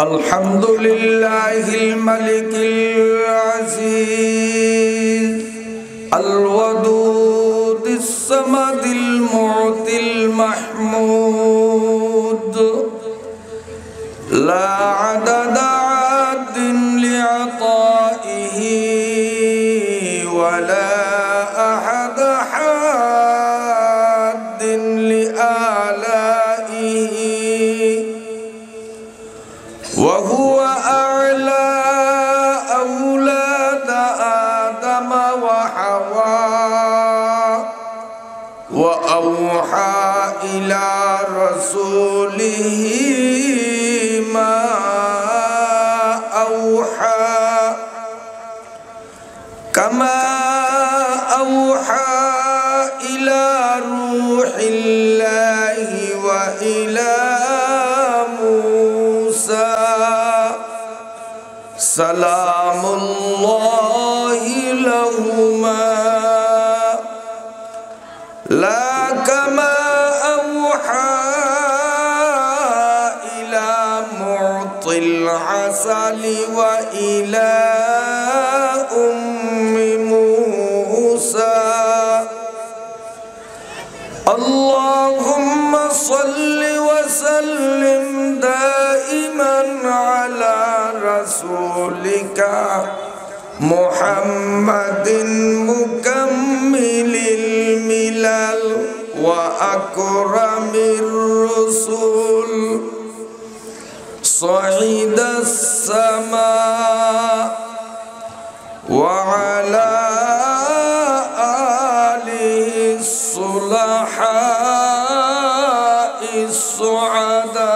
अल्हम्दुलिल्लाहिल मलिकिल अज़ीज़ अल-वदूदिस समदिल मुअतिल महमूद ला अददा अद्दिन लिअताइही वला अहद हाद्दिन लिआलाइही वहुव अअला औलाद आदम व हवा व औहा इला रसूलिही मा औहा कमा औहा इला रूहिल्लाहि व इला मूसा सलामुल्लाहि लहुमा ला कमा औहा इला मुअतिल असली व इला उम्मी मूसा अल्लाहुम्मा सल्लि व सल्लिम दाइमन अला रसूलिका मुहम्मदिन मुकम्मिलिल मिलल व अकरमिर रसूल सईदस समा व अला आलिहि सुलहा इस्सुअदा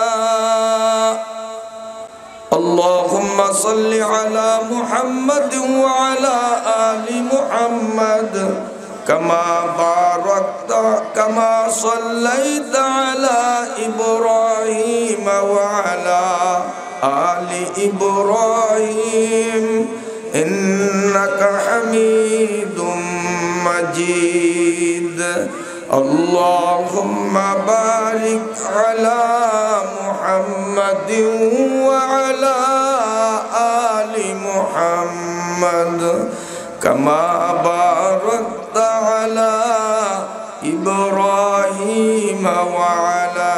अल्लाहुम्मा सल्लि अला मुहम्मद व अला आलि मुहम्मद कमा सल्लैता अला इब्राहीम व अला आलि इब्राहीम इन्नका हमीदुम मजीद अल्लाहुम्मा बारिक अला मुहम्मद व अला आलि मुहम्मद कमा बारकता अला इब्राहीम व अला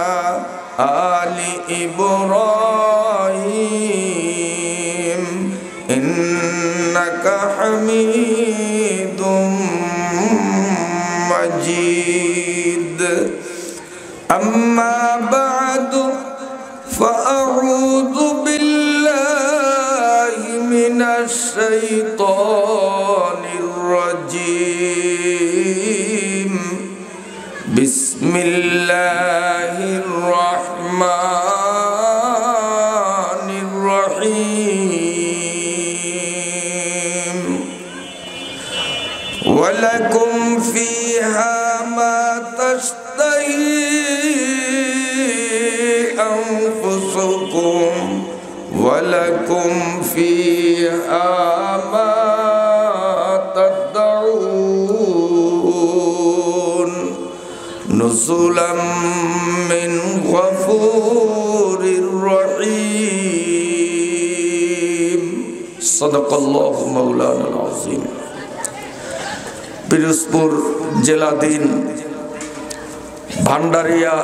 आलि इब्राहीम इन्नका हमीदुम मजीद अम्मा बअदु फ़अऊज़ु बिल्लाहि मिनश शैतानिर रजीम बिस्मिल्लाहिर रहमानिर रहीम वलकुम फ़ीहा मा तश्तही अन्फुसुकुम वलकुम फ़ीहा मा तदऊन नुज़ुलन मिन गफूरिर रहीम सदक़ल्लाहु मौलाना अज़ीम। पिरोजपुर जिलाधीन भांडारिया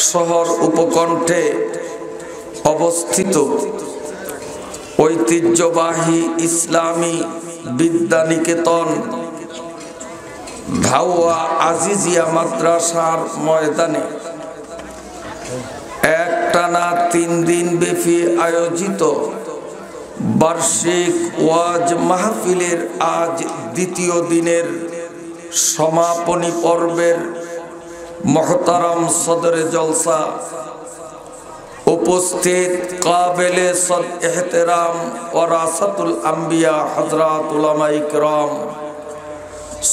शहर उपकंठे अवस्थित ऐतिह्यबाही इस्लामी विद्यानिकेतन धाउआ आजिजिया माद्रासार मयदाने एकटाना 3 दिन व्यापी आयोजित वार्षिक ওয়াজ মাহফিলের आज द्वितीय दिनेर समापनी पर्वेर मोहतरम सदरे जलसा उपस्थित काबिले सद एहतराम वरासतुल अंबिया हजरत उलमा इकराम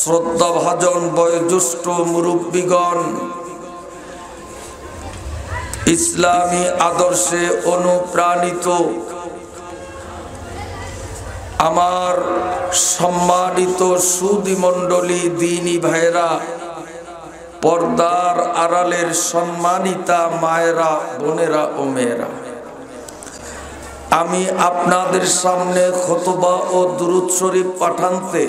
श्रद्धाभाजन वयोज्येष्ठ मुरब्बीगण इस्लामी आदर्शे अनुप्राणित आमार सम्मानित सुधी मंडली दीनी भाईरा पर्दार आड़ालेर सम्मानिता मायेरा बोनेरा ओ मेयेरा আমি আপনাদের সামনে খুতবা ও দুরূদ শরীফ পাঠানতে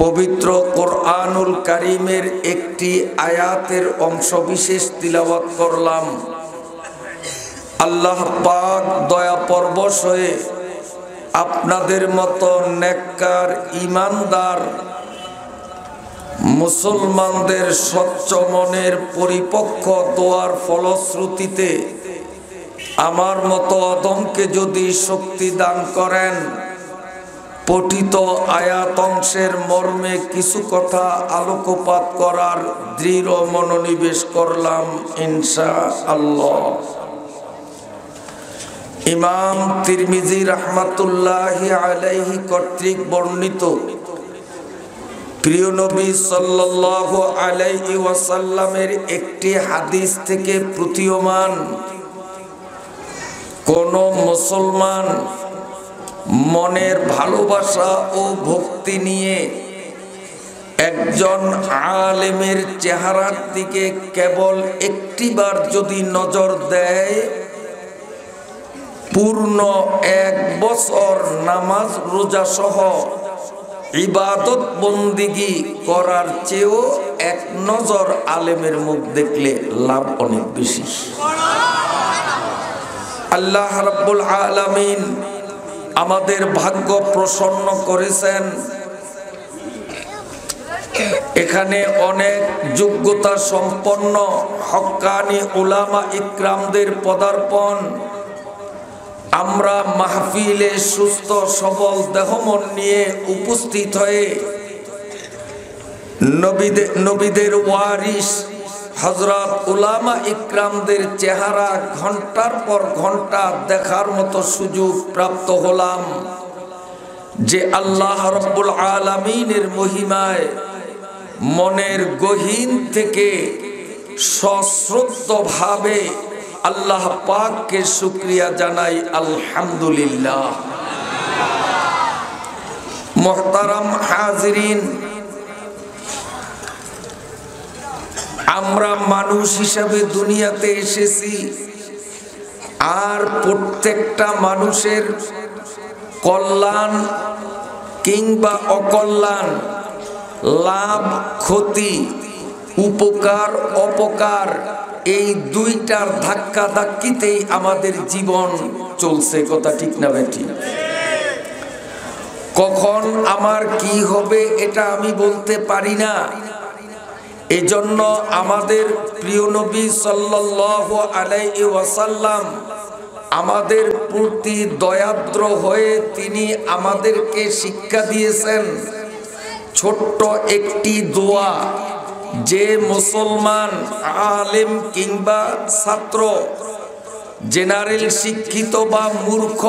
পবিত্র কোরআনুল কারীমের একটি আয়াতের অংশবিশেষ তিলাওয়াত করলাম। আল্লাহ পাক দয়া পরবশ হয়ে আপনাদের মতো নেককার ঈমানদার মুসলমানদের স্বচ্ছ মনের পরিপক্ক দোয়ার ফলশ্রুতিতে আমার মতো আদমকে যদি শক্তি দান করেন, পঠিত আয়াত অংশের মর্মে কিছু কথা আলোকপাত করার দৃঢ় মনোনিবেশ করলাম ইনশাআল্লাহ। ইমাম তিরমিজি রাহমাতুল্লাহি আলাইহি কর্তৃক বর্ণিত প্রিয় নবী সাল্লাল্লাহু আলাইহি ওয়াসাল্লামের একটি হাদিস থেকে প্রতীয়মান, কোন মুসলমান মনের ভালোবাসা ও ভক্তি নিয়ে একজন আলেমের চেহারার দিকে কেবল একটিবার যদি নজর দেয়, পূর্ণ 1 বছর নামাজ রোজা সহ ইবাদত বন্দিগি করার চেয়েও এক নজর আলেমের মুখ দেখলে লাভ অনেক বেশি। আল্লাহ রাব্বুল আলামিন আমাদের ভাগ্য প্রসন্ন করেছেন। এখানে অনেক যোগ্যতা সম্পন্ন হক্কানি উলামা ইকরামদের পদার্পণ। আমরা মাহফিলে সুস্থ সবল দেহমন নিয়ে উপস্থিত হয়ে নবীদের ওয়ারিস হযরত উলামা ইকরামদের চেহারা ঘন্টার পর ঘন্টা দেখার মতো সুযোগ প্রাপ্ত হলাম, যে আল্লাহ রাব্বুল আলামিনের মহিমায় মনের গহীন থেকে সশ্রদ্ধভাবে আল্লাহ পাককে শুকরিয়া জানাই আলহামদুলিল্লাহ। মুহতারাম হাজিরিন, আমরা মানুষ হিসাবে দুনিয়াতে এসেছি, আর প্রত্যেকটা মানুষের কল্যাণ কিংবা অকল্যাণ, লাভ ক্ষতি, উপকার অপকার, এই দুইটার ধাক্কা ধাক্কিতেই আমাদের জীবন চলছে। কথা ঠিক না বেঠিক? কখন আমার কি হবে এটা আমি বলতে পারি না। এজন্য আমাদের প্রিয় নবী সাল্লাল্লাহু আলাইহি ওয়াসাল্লাম আমাদের প্রতি দয়াদ্র হয়ে তিনি আমাদেরকে শিক্ষা দিয়েছেন ছোট্ট একটি দোয়া, যে মুসলমান আলেম কিংবা ছাত্র, জেনারেল শিক্ষিত বা মূর্খ,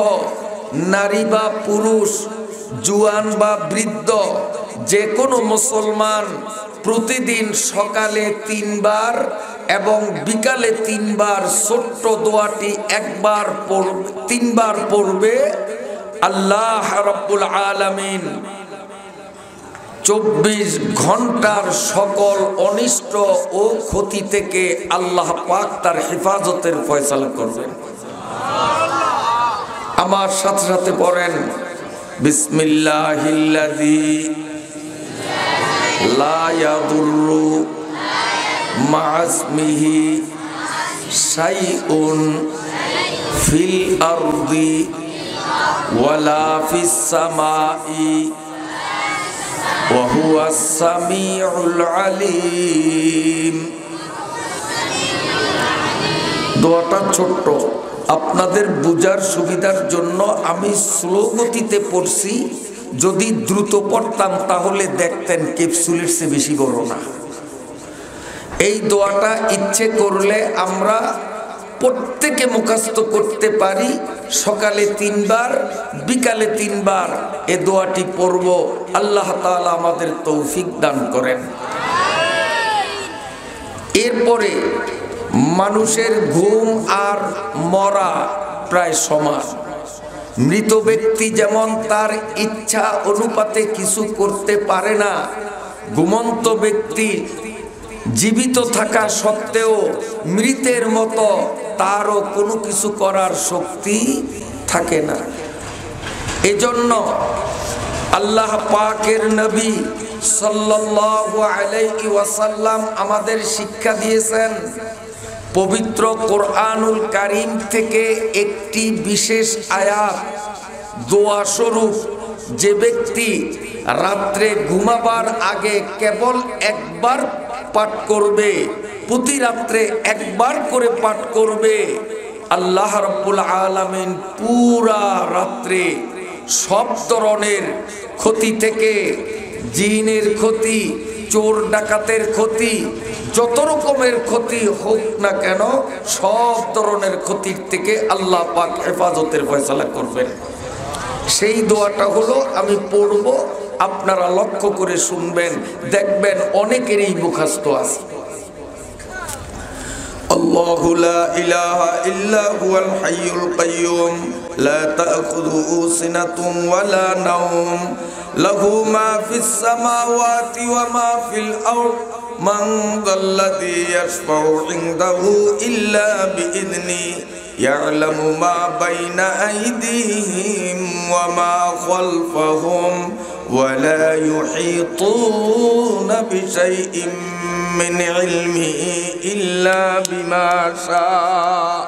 নারী বা পুরুষ, জুয়ান বা বৃদ্ধ, যে কোনো মুসলমান প্রতিদিন সকালে 3 বার এবং বিকালে 3 বার ছোট্ট দোয়াটি 3 বার পড়বে। আল্লাহ রাব্বুল আলামিন 24 ঘন্টার সকল অনিষ্ট ও ক্ষতি থেকে আল্লাহ পাক তার হেফাজতের ফয়সালা করবেন। আমার সাথে সাথে পড়েন, বিসমিল্লাহিল্লাযী লা ইয়াদুররু মা'আসমিহি শাইউন ফিল আরদি ওয়ালা ফিস সামাই ওয়া হুয়াস সামিউল আলিম। দোয়াটা ছোট্ট, আপনাদের বুঝার সুবিধার জন্য আমি স্লো গতিতে পড়ছি। যদি দ্রুত পড়তাম তাহলে দেখতেন ক্যাপসুলের চেয়ে বেশি বড় না। এই দোয়াটা ইচ্ছে করলে আমরা প্রত্যেকে মুখস্থ করতে পারি। সকালে 3 বার, বিকালে 3 বার এ দোয়াটি পড়ব। আল্লাহ তাআলা আমাদের তৌফিক দান করেন। এরপরে মানুষের ঘুম আর মরা প্রায় সমান। মৃত ব্যক্তি যেমন তার ইচ্ছা অনুপাতে কিছু করতে পারে না, ঘুমন্ত ব্যক্তি জীবিত থাকা সত্ত্বেও মৃতের মতো তারও কোনো কিছু করার শক্তি থাকে না। এজন্য আল্লাহ পাকের নবী সাল্লাল্লাহু আলাইহি ওয়াসাল্লাম আমাদের শিক্ষা দিয়েছেন, পবিত্র কোরআনুল কারীম থেকে একটি বিশেষ আয়াত দোয়া স্বরূপ যে ব্যক্তি রাত্রে ঘুমাবার আগে কেবল একবার পাঠ করবে, প্রতি রাত্রে একবার করে পাঠ করবে, আল্লাহ রাব্বুল আলামিন পুরা রাত্রে সব ধরনের ক্ষতি থেকে, জিনের ক্ষতি, চোর ডাকাতের ক্ষতি, যত রকমের ক্ষতি হোক না কেন সব ধরনের ক্ষতির থেকে আল্লাহ পাক হেফাজতের ফয়সালা করবেন। সেই দোয়াটা হলো, আমি পড়ব, আপনারা লক্ষ্য করে শুনবেন, দেখবেন অনেকেরই মুখস্থ আছে। আল্লাহু লা ইলাহা ইল্লা হুয়াল হাইয়ুল কাইয়্যুম লা তা'খুযুহু সিনাতুন ওয়ালা নাওম লাহু মা ফিস সামাওয়াতি ওয়া মা ফিল আরদ মান যাল্লাযী ইয়াশফাউ ইনদাহু ইল্লা বিইذনি ইয়া'লামু মা বাইনা আইদিহিম ওয়া মা খালফাহুম ওয়া লা ইউহীতুনা বিশাইইন মিন ইলমিহি ইল্লা বিমা শাআ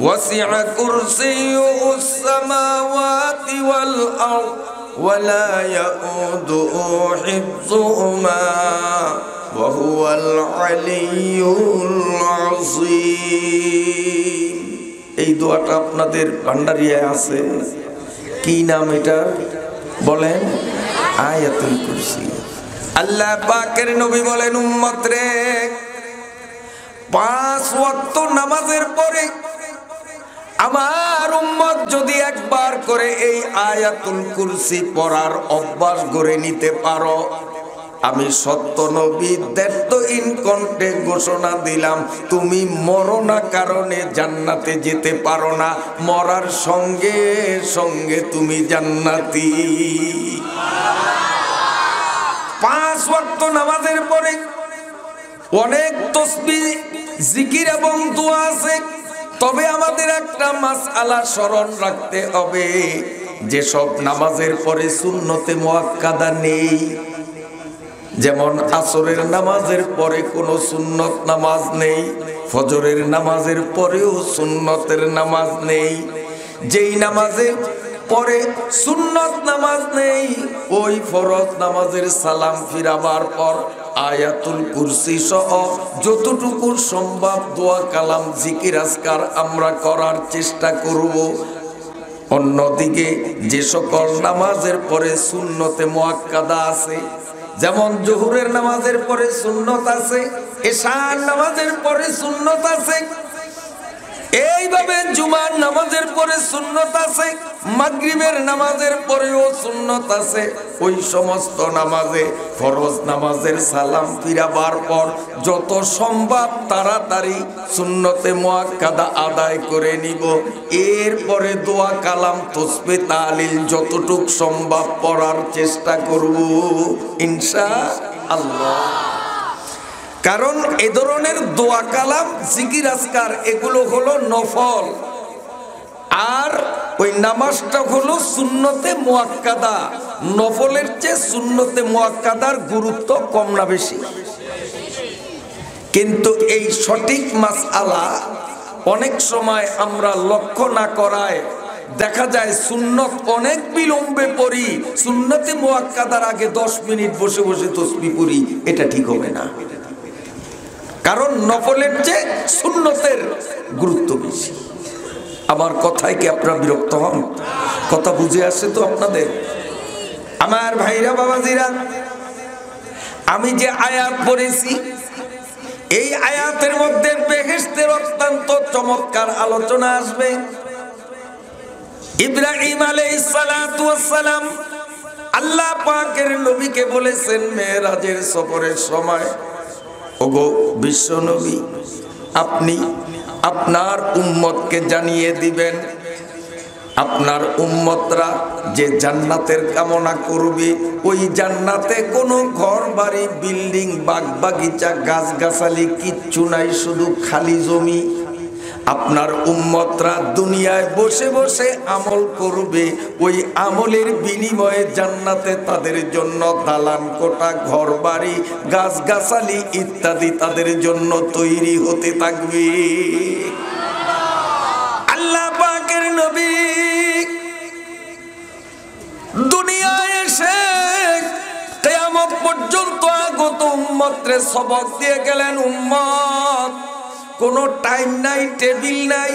ওয়াসি'a কুরসিয়্যুহুস সামাওয়াতি ওয়াল আরদ ওয়া লা ইয়াউদুহু হিফযুহুমা ওয়া হুয়াল আলিয়্যুল আযীম। এই দোয়াটা আপনাদের ভান্ডারিয়ায় আছে। কি নাম এটা বলেন? আয়াতুল কুরসি। আল্লাহ পাকের নবী বলেন, উম্মত রে, 5 ওয়াক্ত নামাজের পরে আমার উম্মত যদি একবার করে এই আয়াতুল কুরসি পড়ার অভ্যাস গড়ে নিতে পারো, আমি সত্য নবী দ্ব্যর্থহীন কণ্ঠে ঘোষণা দিলাম, তুমি মরো না কারণে জান্নাতে যেতে পারো না, মরার সঙ্গে সঙ্গে তুমি জান্নাতি। 5 ওয়াক্ত নামাজের পরে অনেক তাসবিহ, জিকির এবং দোয়া আছে। তবে আমাদের একটা মাসআলা স্মরণ রাখতে হবে, যে সব নামাজের পরে সুন্নতে মুআক্কাদা নেই। যেমন আসরের নামাজের পরে কোনো সুন্নত নামাজ নেই, ফজরের নামাজের পরেও সুন্নতের নামাজ নেই। যেই নামাজে পরে সুন্নত নামাজ নেই, ওই ফরজ নামাজের সালাম ফিরাবার পর আয়াতুল কুরসি সহ যতটুকু সম্ভব দোয়া কালাম জিকির আজকার আমরা করার চেষ্টা করব। অন্যদিকে যে সকল নামাজের পরে সুন্নতে মুআক্কাদা আছে, যেমন জোহরের নামাজের পরে সুন্নত আছে, এশার নামাজের পরে সুন্নত আছে, এইভাবে জুমার নামাজের পরে সুন্নত আছে, মাগরিবের নামাজের পরেও সুন্নত আছে। ওই সমস্ত নামাজে ফরজ নামাজের সালাম ফিরাবার পর যত সম্ভব তাড়াতাড়ি সুন্নতে মুআক্কাদা আদায় করে নিব। এরপরে দোয়া কালাম তাসবিহ তাহলিল যতটুক সম্ভব পড়ার চেষ্টা করব ইনশাআল্লাহ। কারণ এ ধরনের দোয়া কালাম জিকির আজকার এগুলো হলো নফল, আর ওই নামাজটা হলো সুন্নতে মুআক্কাদা। নফলের চেয়ে সুন্নতে মুআক্কাদার গুরুত্ব কম না বেশি? কিন্তু এই সঠিক মাসআলা অনেক সময় আমরা লক্ষ্য না করায় দেখা যায় সুন্নত অনেক বিলম্বে পড়ি, সুন্নতে মুআক্কাদার আগে 10 মিনিট বসে বসে তাসবিহ পড়ি। এটা ঠিক হবে না, কারণ নফলের চেয়ে সুন্নতের গুরুত্ব বেশি। আমার কথায় কি আপনারা বিরক্ত হন? কথা বুঝে আসে তো আপনাদের? আমার ভাইরা বাবাজিরা, আমি যে আয়াত পড়েছি, এই আয়াতের মধ্যে বেহেশতের অত্যন্ত চমৎকার আলোচনা আসবে। ইব্রাহিম আলাইহিস সালাতু ওয়াস সালাম আল্লাহ পাকের নবীকে বলেছেন মেরাজের সফরের সময়, ওগো বিশ্ব নবী, আপনি আপনার উম্মতকে জানিয়ে দিবেন, আপনার উম্মতরা যে জান্নাতের কামনা করবে, ওই জান্নাতে কোনো ঘর বাড়ি বিল্ডিং বাগ বাগিচা গাছগাছালি কিচ্ছু নাই, শুধু খালি জমি। আপনার উম্মতরা দুনিয়ায় বসে বসে আমল করবে, ওই আমলের বিনিময়ে জান্নাতে তাদের জন্য দালান কোঠা, ঘর বাড়ি, গাছগাছালি ইত্যাদি তাদের জন্য তৈরি হতে থাকবে। আল্লাহ পাকের নবী দুনিয়ায় এসে কিয়ামত পর্যন্ত আগত উম্মতরে সবক দিয়ে গেলেন, উম্মত কোনো টাইম নাই, টেবিল নাই,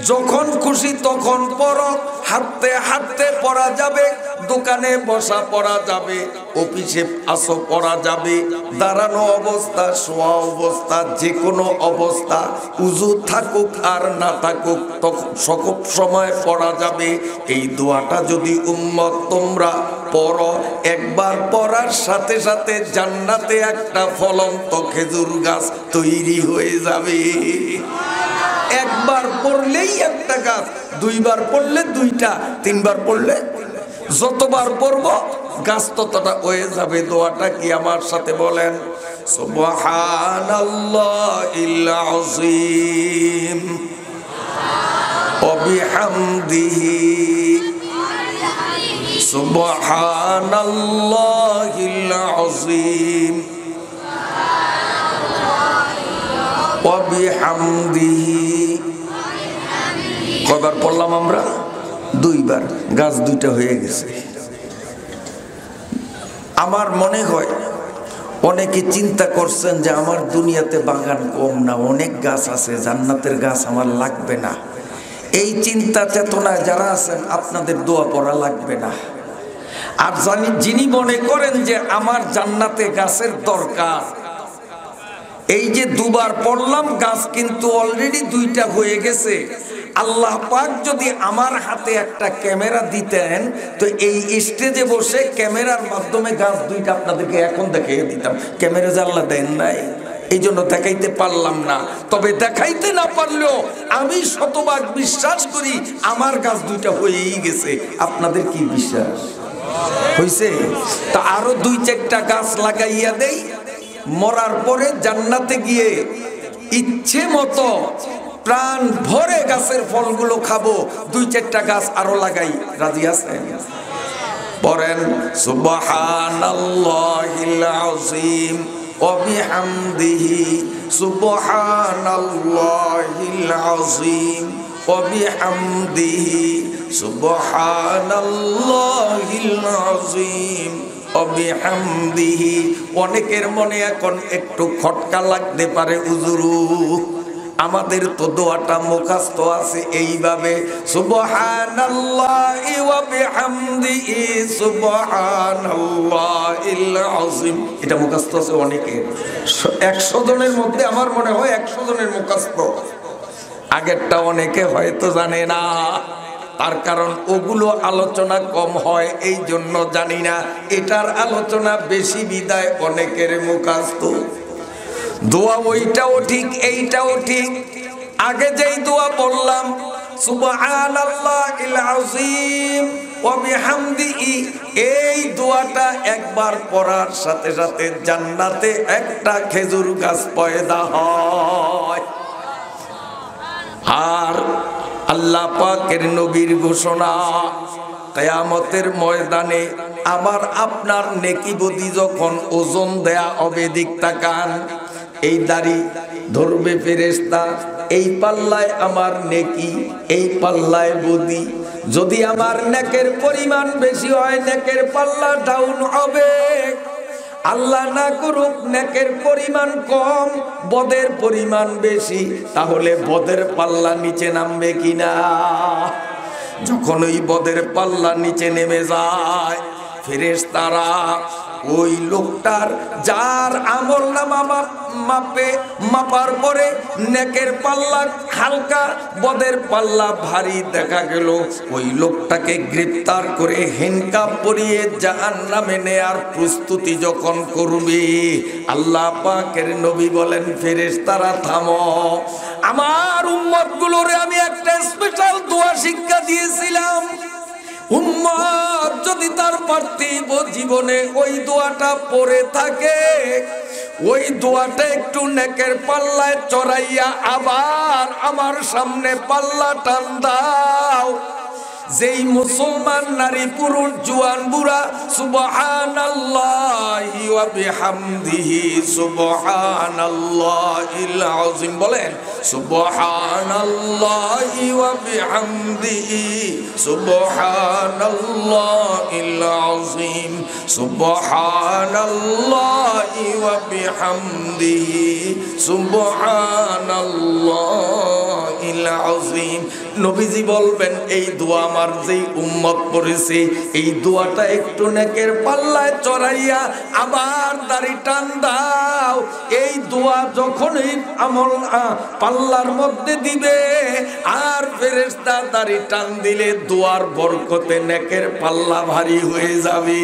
যখন খুশি তখন পড়ো, হাঁটতে হাঁটতে পড়া যাবে, দোকানে বসা পড়া যাবে, অফিসে আসো পড়া যাবে, দাঁড়ানো অবস্থা, শোয়া অবস্থা, যে কোনো অবস্থা, উযু থাকুক আর না থাকুক তখন সকল সময় পড়া যাবে। এই দোয়াটা যদি উম্মত তোমরা পড়ো, একবার পড়ার সাথে সাথে জান্নাতে একটা ফলন্ত খেজুর গাছ তৈরি হয়ে যাবে। একবার পড়লেই একটা গাছ, দুইবার পড়লে দুইটা, তিনবার পড়লে যতবার পড়বো গাছ ততটা হয়ে যাবে। দোয়াটা কি আমার সাথে বলেন? সুবহানাল্লাহিল আযীম ওয়া বিহামদিহি, সুবহানাল্লাহিল আযীম ওয়া বিহামদিহি। কয়বার পড়লাম আমরা? দুইবার, গাছ দুইটা হয়ে গেছে। আমার মনে হয় অনেকে চিন্তা করছেন যে আমার দুনিয়াতে বাগান কম না, অনেক গাছ আছে, জান্নাতের গাছ আমার লাগবে না। এই চিন্তা চেতনায় যারা আছেন আপনাদের দোয়া পড়া লাগবে না। আর যিনি মনে করেন যে আমার জান্নাতে গাছের দরকার, এই যে দুবার পড়লাম গাছ কিন্তু অলরেডি দুইটা হয়ে গেছে। আল্লাহ পাক যদি আমার হাতে একটা ক্যামেরা দিতেন তো এই স্টেজে বসে ক্যামেরার মাধ্যমে গাছ দুইটা আপনাদেরকে এখন দেখিয়ে দিতাম। ক্যামেরা যে আল্লাহ দেন নাই, এই জন্য দেখাইতে পারলাম না। তবে দেখাইতে না পারলেও আমি শতভাগ বিশ্বাস করি আমার গাছ দুইটা হয়েই গেছে। আপনাদের কি বিশ্বাস হইছে? তা আরো দুই চারটা গাছ লাগাইয়া দেই, মরার পরে জান্নাতে গিয়ে ইচ্ছে মতো প্রাণ ভরে গাছের ফলগুলো খাবো। দুই চারটা গাছ আরো লাগাই, রাজি আছেন? পড়েন সুবহানাল্লাহিল আযীম ওয়া বিহামদিহি, সুবহানাল্লাহিল আযীম ওয়া বিহামদিহি, সুবহানাল্লাহিল আযীম ওয়া বিহামদিহি। অনেকের মনে এখন একটু খটকা লাগতে পারে, হুজুরু আমাদের তো দোয়াটা মুখস্থ আছে এইভাবে, সুবহানাল্লাহি ওয়া বিহামদিহি, সুবহানাল্লাহিল আযীম। এটা মুখস্থ আছে অনেকের, 100 জনের মধ্যে আমার মনে হয় 100 জনের মুখস্থ। আগেরটা অনেকে হয়তো জানে না, তার কারণ ওগুলো আলোচনা কম হয়, এই জন্য জানি না। এটার আলোচনা বেশি বিদায় অনেকের মুখস্থ। দোয়া ওইটাও ঠিক, এইটাও ঠিক। আগে যেই দোয়া বললাম সুবহানাল্লাহিল আযীম ওয়া বিহামদিহি, এই দোয়াটা একবার পড়ার সাথে সাথে জান্নাতে একটা খেজুর গাছ পয়দা হয়। আর আল্লাহ পাকের নবীর ঘোষণা, কিয়ামতের ময়দানে আমার আপনার নেকি বদি যখন ওজন দেয়া হবে, দিক তাকান, এই দাড়ি ধরবে ফেরেশতা, এই পাল্লায় আমার নেকি, এই পাল্লায় বদি। যদি আমার নেকের পরিমাণ বেশি হয় নেকের পাল্লা ডাউন হবে, আল্লাহ না করুক নেকের পরিমাণ কম, বদের পরিমাণ বেশি, তাহলে বদের পাল্লা নিচে নামবে কিনা? যখন ওই বদের পাল্লা নিচে নেমে যায়, ফেরেশতারা ওই লোকটার যার আমল নামা মাপার পরে নেকের পাল্লা হালকা, বদের পাল্লা ভারী দেখা গেল, ওই লোকটাকে গ্রেফতার করে হ্যান্ডকাফ পরিয়ে জাহান্নামে নেয়ার প্রস্তুতি যখন করবে, আল্লাহ পাকের নবী বলেন ফেরেশতারা থামো, আমার উম্মতগুলোরে আমি একটা স্পেশাল দোয়া শিক্ষা দিয়েছিলাম। উম্মত যদি তার পার্থিব জীবনে ওই দোয়াটা পড়ে থাকে, ওই দোয়াটা একটু নেকের পাল্লায় চড়াইয়া আবার আমার সামনে পাল্লা টান দাও। যেই মুসলমান নারী পুরুষ জওয়ান বুড়া সুবহানাল্লাহি ওয়া বিহামদিহি সুবহানাল্লাহিল আযীম বলেন, সুবহানাল্লাহি ওয়া বিহামদিহি সুবহানাল্লাহিল আযীম, সুবহানাল্লাহি ওয়া বিহামদিহি সুবহানাল্লাহিল আযীম। নবীজি বলবেন এই দোয়া আমার যেই উম্মত পড়েছে, এই দোয়াটা একটু নেকের পাল্লায় চড়াইয়া আবার দাড়ি টান দাও। এই দোয়া যখনই আমল পাল্লার মধ্যে দিবে আর ফেরেশতা দাড়ি টান দিলে দোয়ার বরকতে নেকের পাল্লা ভারী হয়ে যাবে।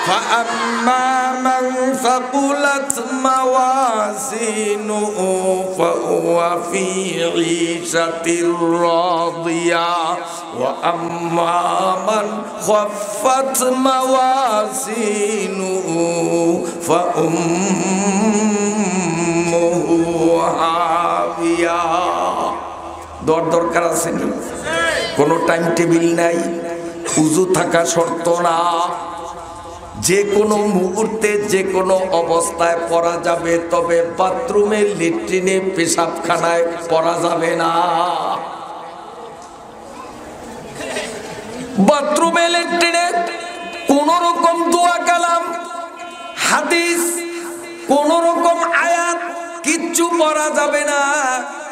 فأما من ثقلت موازينه فهو في عيشة راضية وأما من خفت موازينه فأمه هاوية। দরকার আছে না? কোনো টাইম টেবিল নাই, উযু থাকা শর্ত না, যে কোনো মুহূর্তে যে কোনো অবস্থায় পড়া যাবে, তবে বাথরুমে, ল্যাট্রিনে, পেশাবখানায় পড়া যাবে না। বাথরুমে, ল্যাট্রিনে কোন রকম দোয়া কালাম, হাদিস, কোন রকম আয়াত কিচ্ছু পড়া যাবে না।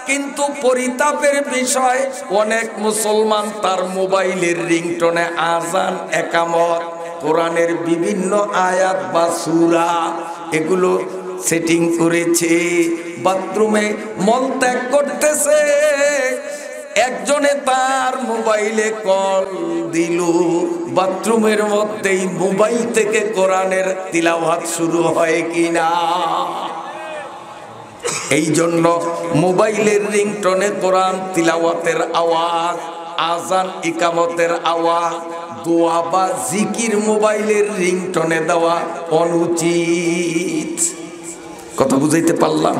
কিন্তু পরিতাপের বিষয়, অনেক মুসলমান তার মোবাইলের রিংটোনে আজান, একামত, কোরআনের বিভিন্ন আয়াত বা সূরা এগুলো সেটিং করেছে। বাথরুমে মলত্যাগ করতেছে, একজনে তার মোবাইলে কল দিল, বাথরুমের মধ্যেই মোবাইল থেকে কোরআনের তিলাওয়াত শুরু হয় কিনা। এই জন্য মোবাইলের রিংটোনে কোরআন তিলাওয়াতের আওয়াজ, আজান, ইকামতের আওয়াজ, দোয়া বা জিকির মোবাইলের রিংটোনে দেওয়া অনুচিত। কথা বুঝাইতে পারলাম?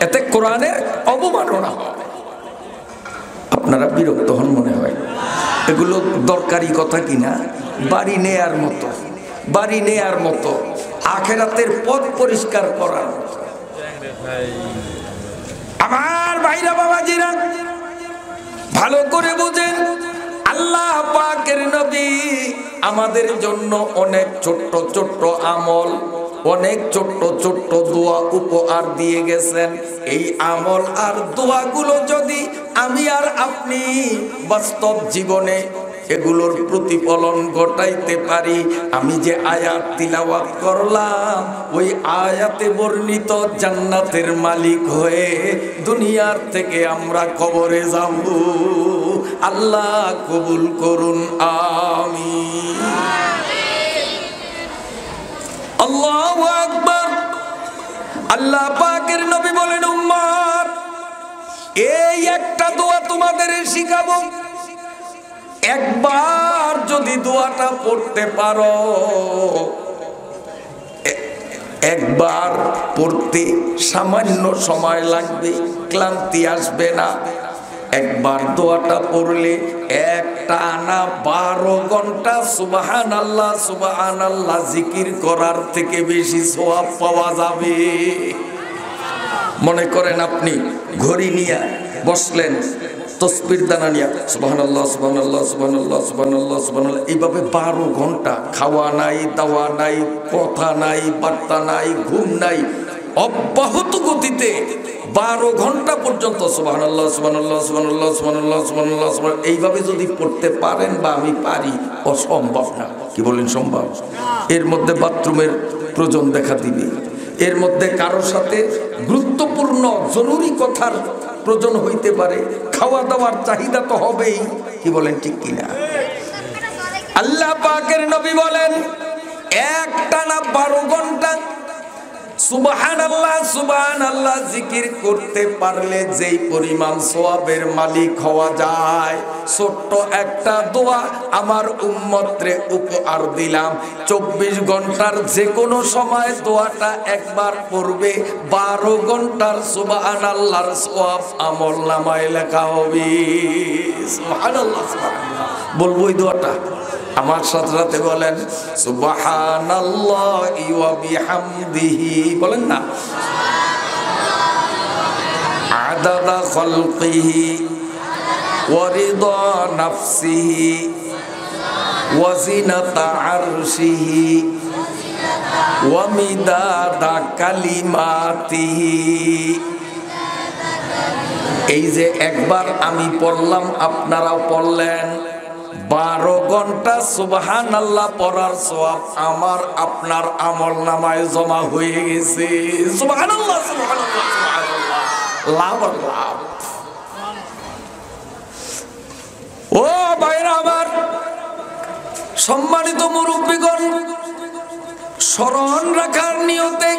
এতে কোরআনের অবমাননা হয়। আপনারা বিরক্ত হন মনে হয়? এগুলো দরকারি কথা কিনা? বাড়ি নেয়ার মতো, বাড়ি নেয়ার মতো, আখিরাতের পথ পরিষ্কার করার মতো। আমার ভাইরা, বাবাজিরা, ভালো করে বুঝেন, আল্লাহ পাকের নবী আমাদের জন্য অনেক ছোট্ট ছোট্ট আমল, অনেক ছোট্ট ছোট্ট দোয়া উপহার দিয়ে গেছেন। এই আমল আর দোয়াগুলো যদি আমি আর আপনি বাস্তব জীবনে এগুলোর প্রতিফলন ঘটাইতে পারি, আমি যে আয়াত তিলাওয়াত করলাম, ওই আয়াতে বর্ণিত জান্নাতের মালিক হয়ে দুনিয়ার থেকে আমরা কবরে যাব। আল্লাহ কবুল করুন, আমিন। আল্লাহু আকবার। আল্লাহ পাকের নবী বলেন, উম্মত, এই একটা দোয়া তোমাদের শিখাবো, একবার যদি দোয়াটা পড়তে পারো, একবার পড়তে সামান্য সময় লাগবে, ক্লান্তি আসবে না। একবার দোয়াটা পড়লে একটানা 12 ঘন্টা সুবহানাল্লাহ সুবহানাল্লাহ জিকির করার থেকে বেশি সওয়াব পাওয়া যাবে। মনে করেন আপনি ঘড়ি নিয়ে বসলেন, তসবির দানা নিয়া সুবহানাল্লাহ সুবহানাল্লাহ সুবহানাল্লাহ সুবহানাল্লাহ সুবহানাল্লাহ, এইভাবে 12 ঘন্টা, খাওয়া নাই, দাওয়া নাই, কথা নাই, বার্তা নাই, ঘুম নাই, অব্যাহত গতিতে 12 ঘন্টা পর্যন্ত সুবহানাল্লাহ সুবহানাল্লাহ সুবহানাল্লাহ সুবহানাল্লাহ সুবহানাল্লাহ সুবহানাল্লাহ এইভাবে যদি পড়তে পারেন বা আমি পারি, অসম্ভব না। কি বলেন, সম্ভব? এর মধ্যে বাথরুমের প্রয়োজন দেখা দিবে, এর মধ্যে কারোর সাথে গুরুত্বপূর্ণ জরুরি কথার প্রয়োজন হইতে পারে, খাওয়া দাওয়ার চাহিদা তো হবেই। কি বলেন, ঠিক কিনা? আল্লাহ পাকের নবী বলেন, একটানা 12 ঘন্টা সুবহানাল্লাহ সুবহানাল্লাহ জিকির করতে পারলে যেই পরিমাণ সওয়াবের মালিক হওয়া যায়। ছোট্ট একটা দোয়া আমার উম্মতরে উপহার দিলাম। 24 ঘন্টার যে কোনো সময় দোয়াটা একবার পড়বে, 12 ঘন্টার সুবহানাল্লাহর সওয়াব আমলনামায় লেখা হবে। সুবহানাল্লাহ সুবহানাল্লাহ বলবো এই দোয়াটা আমার সাথে সাথে বলেন সুবহানাল্লাহি ওয়া বিহামদিহি, বলেন না, আদাদা খালকিহি ওয়া রিদা নাফসিহি ওয়া জিনাতা আরশিহি ওয়া মিদাদা কালিমাতিহি। এই যে একবার আমি পড়লাম, আপনারাও পড়লেন, 12 ঘন্টা সুবহানাল্লাহ পড়ার সওয়াব আমার আপনার আমলনামায় জমা হয়ে গেছে। সুবহানাল্লাহ সুবহানাল্লাহ সুবহানাল্লাহ, লাভ আর লাভ। ও ভাইরা আমার, সম্মানিত মুরব্বিগণ, স্মরণ রাখার নিয়তে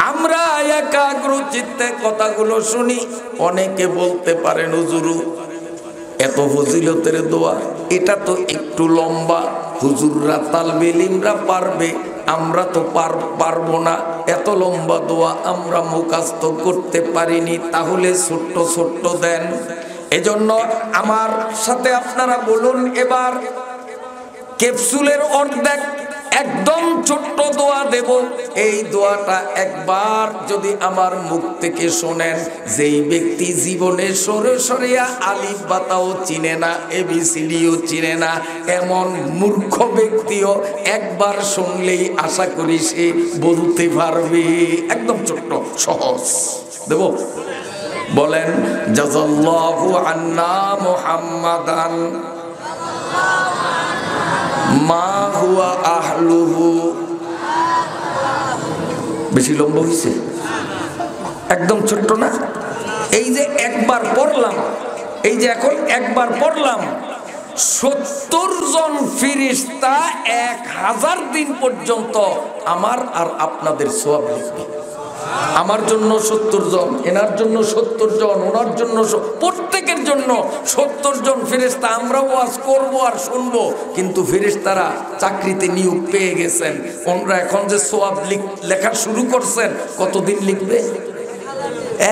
আমরা একাগ্র চিত্তে কথাগুলো শুনি। অনেকে বলতে পারেন হুজুর এত ফজিলতের দোয়া, এটা তো একটু লম্বা, হুজুররা তালবে ইলমরা পারবে, আমরা তো পারবো না, এত লম্বা দোয়া আমরা মুখস্থ করতে পারিনি, তাহলে ছোট্ট ছোট্ট দেন। এজন্য আমার সাথে আপনারা বলুন এবার ক্যাপসুলের অর্ধেক একদম ছোট্ট দোয়া দেব। এই দোয়াটা একবার যদি আমার মুখ থেকে শোনেন, যেই ব্যক্তি জীবনে সরে সরিয়া আলিফ বাতাও চিনে না, এবিসিডিও চিনে না, এমন মূর্খ ব্যক্তিও একবার শুনলেই আশা করি সে বলতে পারবে। একদম ছোট্ট সহজ দেব। বলেন জাযাল্লাহু আন্না মুহাম্মাদান মা হুয়া আহলুহু। বেশি লম্বা হয়েছে? একদম ছোট্ট না? এই যে একবার পড়লাম, এই যে এখন একবার পড়লাম, 70 জন ফেরেশতা 1000 দিন পর্যন্ত আমার আর আপনাদের সওয়াব লিখবে। আমার জন্য 70 জন, এনার জন্য 70 জন, ওনার জন্য প্রত্যেকের জন্য 70 জন ফেরেশতা। আমরা ওয়াজ করব আর শুনবো, কিন্তু ফেরেশতারা চাকরিতে নিয়োগ পেয়ে গেছেন। ওনারা এখন যে সওয়াব লেখা শুরু করছেন, কতদিন লিখবে?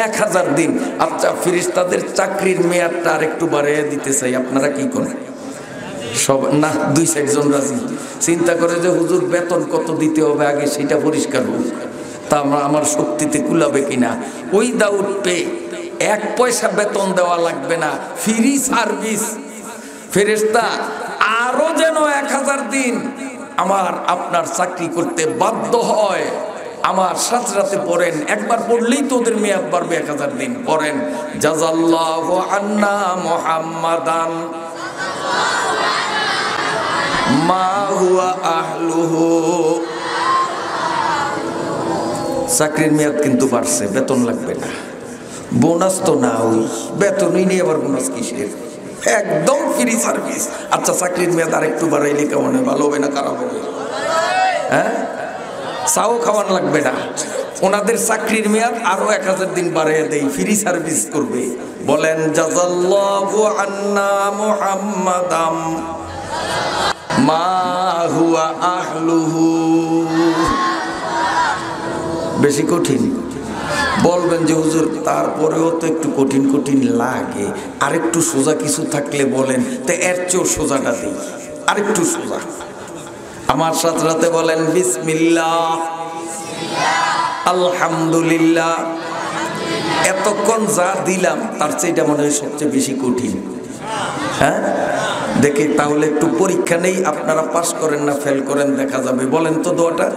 1000 দিন। আচ্ছা, ফেরেশতাদের চাকরির মেয়াদটা আর একটু বাড়িয়ে দিতে চাই, আপনারা কি করেন? সব না, 2-4 জন রাজি। চিন্তা করে যে হুজুর বেতন কত দিতে হবে আগে সেটা পরিষ্কার হোক, তা আমার শক্তিতে কুলাবে কিনা। ওই দাউদ পে 1 পয়সা বেতন দেওয়া লাগবে না, ফ্রি সার্ভিস। ফেরেশতা আরো যেন 1000 দিন আমার আপনার চাকরি করতে বাধ্য হয়। আমার সাথে সাথে পড়েন, একবার পড়লেই তো ওদের মেয়াদ বাড়বে 1000 দিন। পড়েন জাযাল্লাহু আন্না মুহাম্মাদান মা হুয়া আহলুহু। চাকরির মেয়াদ কিন্তু বাড়ছে, বেতন লাগবে না, বোনাস তো না, ওই বেতনই নেই, আবার বোনাস কিসের? একদম ফ্রি সার্ভিস। আচ্ছা, চাকরির মেয়াদ আর একটু বাড়াইলে কেমন হয়? ভালো হবে না খারাপ হবে? হ্যাঁ, চাও খাওয়ান লাগবে না, ওনাদের চাকরির মেয়াদ আরো 1000 দিন বাড়িয়ে দেই, ফ্রি সার্ভিস করবে। বলেন জাযাল্লাহু আন্না মুহাম্মাদাম মা হুয়া আহলুহু। বেশি কঠিন বলবেন যে হুজুর তারপরেও তো একটু কঠিন কঠিন লাগে, আরেকটু সোজা কিছু থাকলে বলেন। তো এর চেয়েও সোজাটা দিই, আরেকটু সোজা। আমার সাথে সাথে বলেন বিসমিল্লাহ আলহামদুলিল্লাহ। এতক্ষণ যা দিলাম তার চেয়ে মনে হয় সবচেয়ে বেশি কঠিন। হ্যাঁ, দেখি তাহলে একটু পরীক্ষা নেই, আপনারা পাস করেন না ফেল করেন দেখা যাবে। বলেন তো দোয়াটা।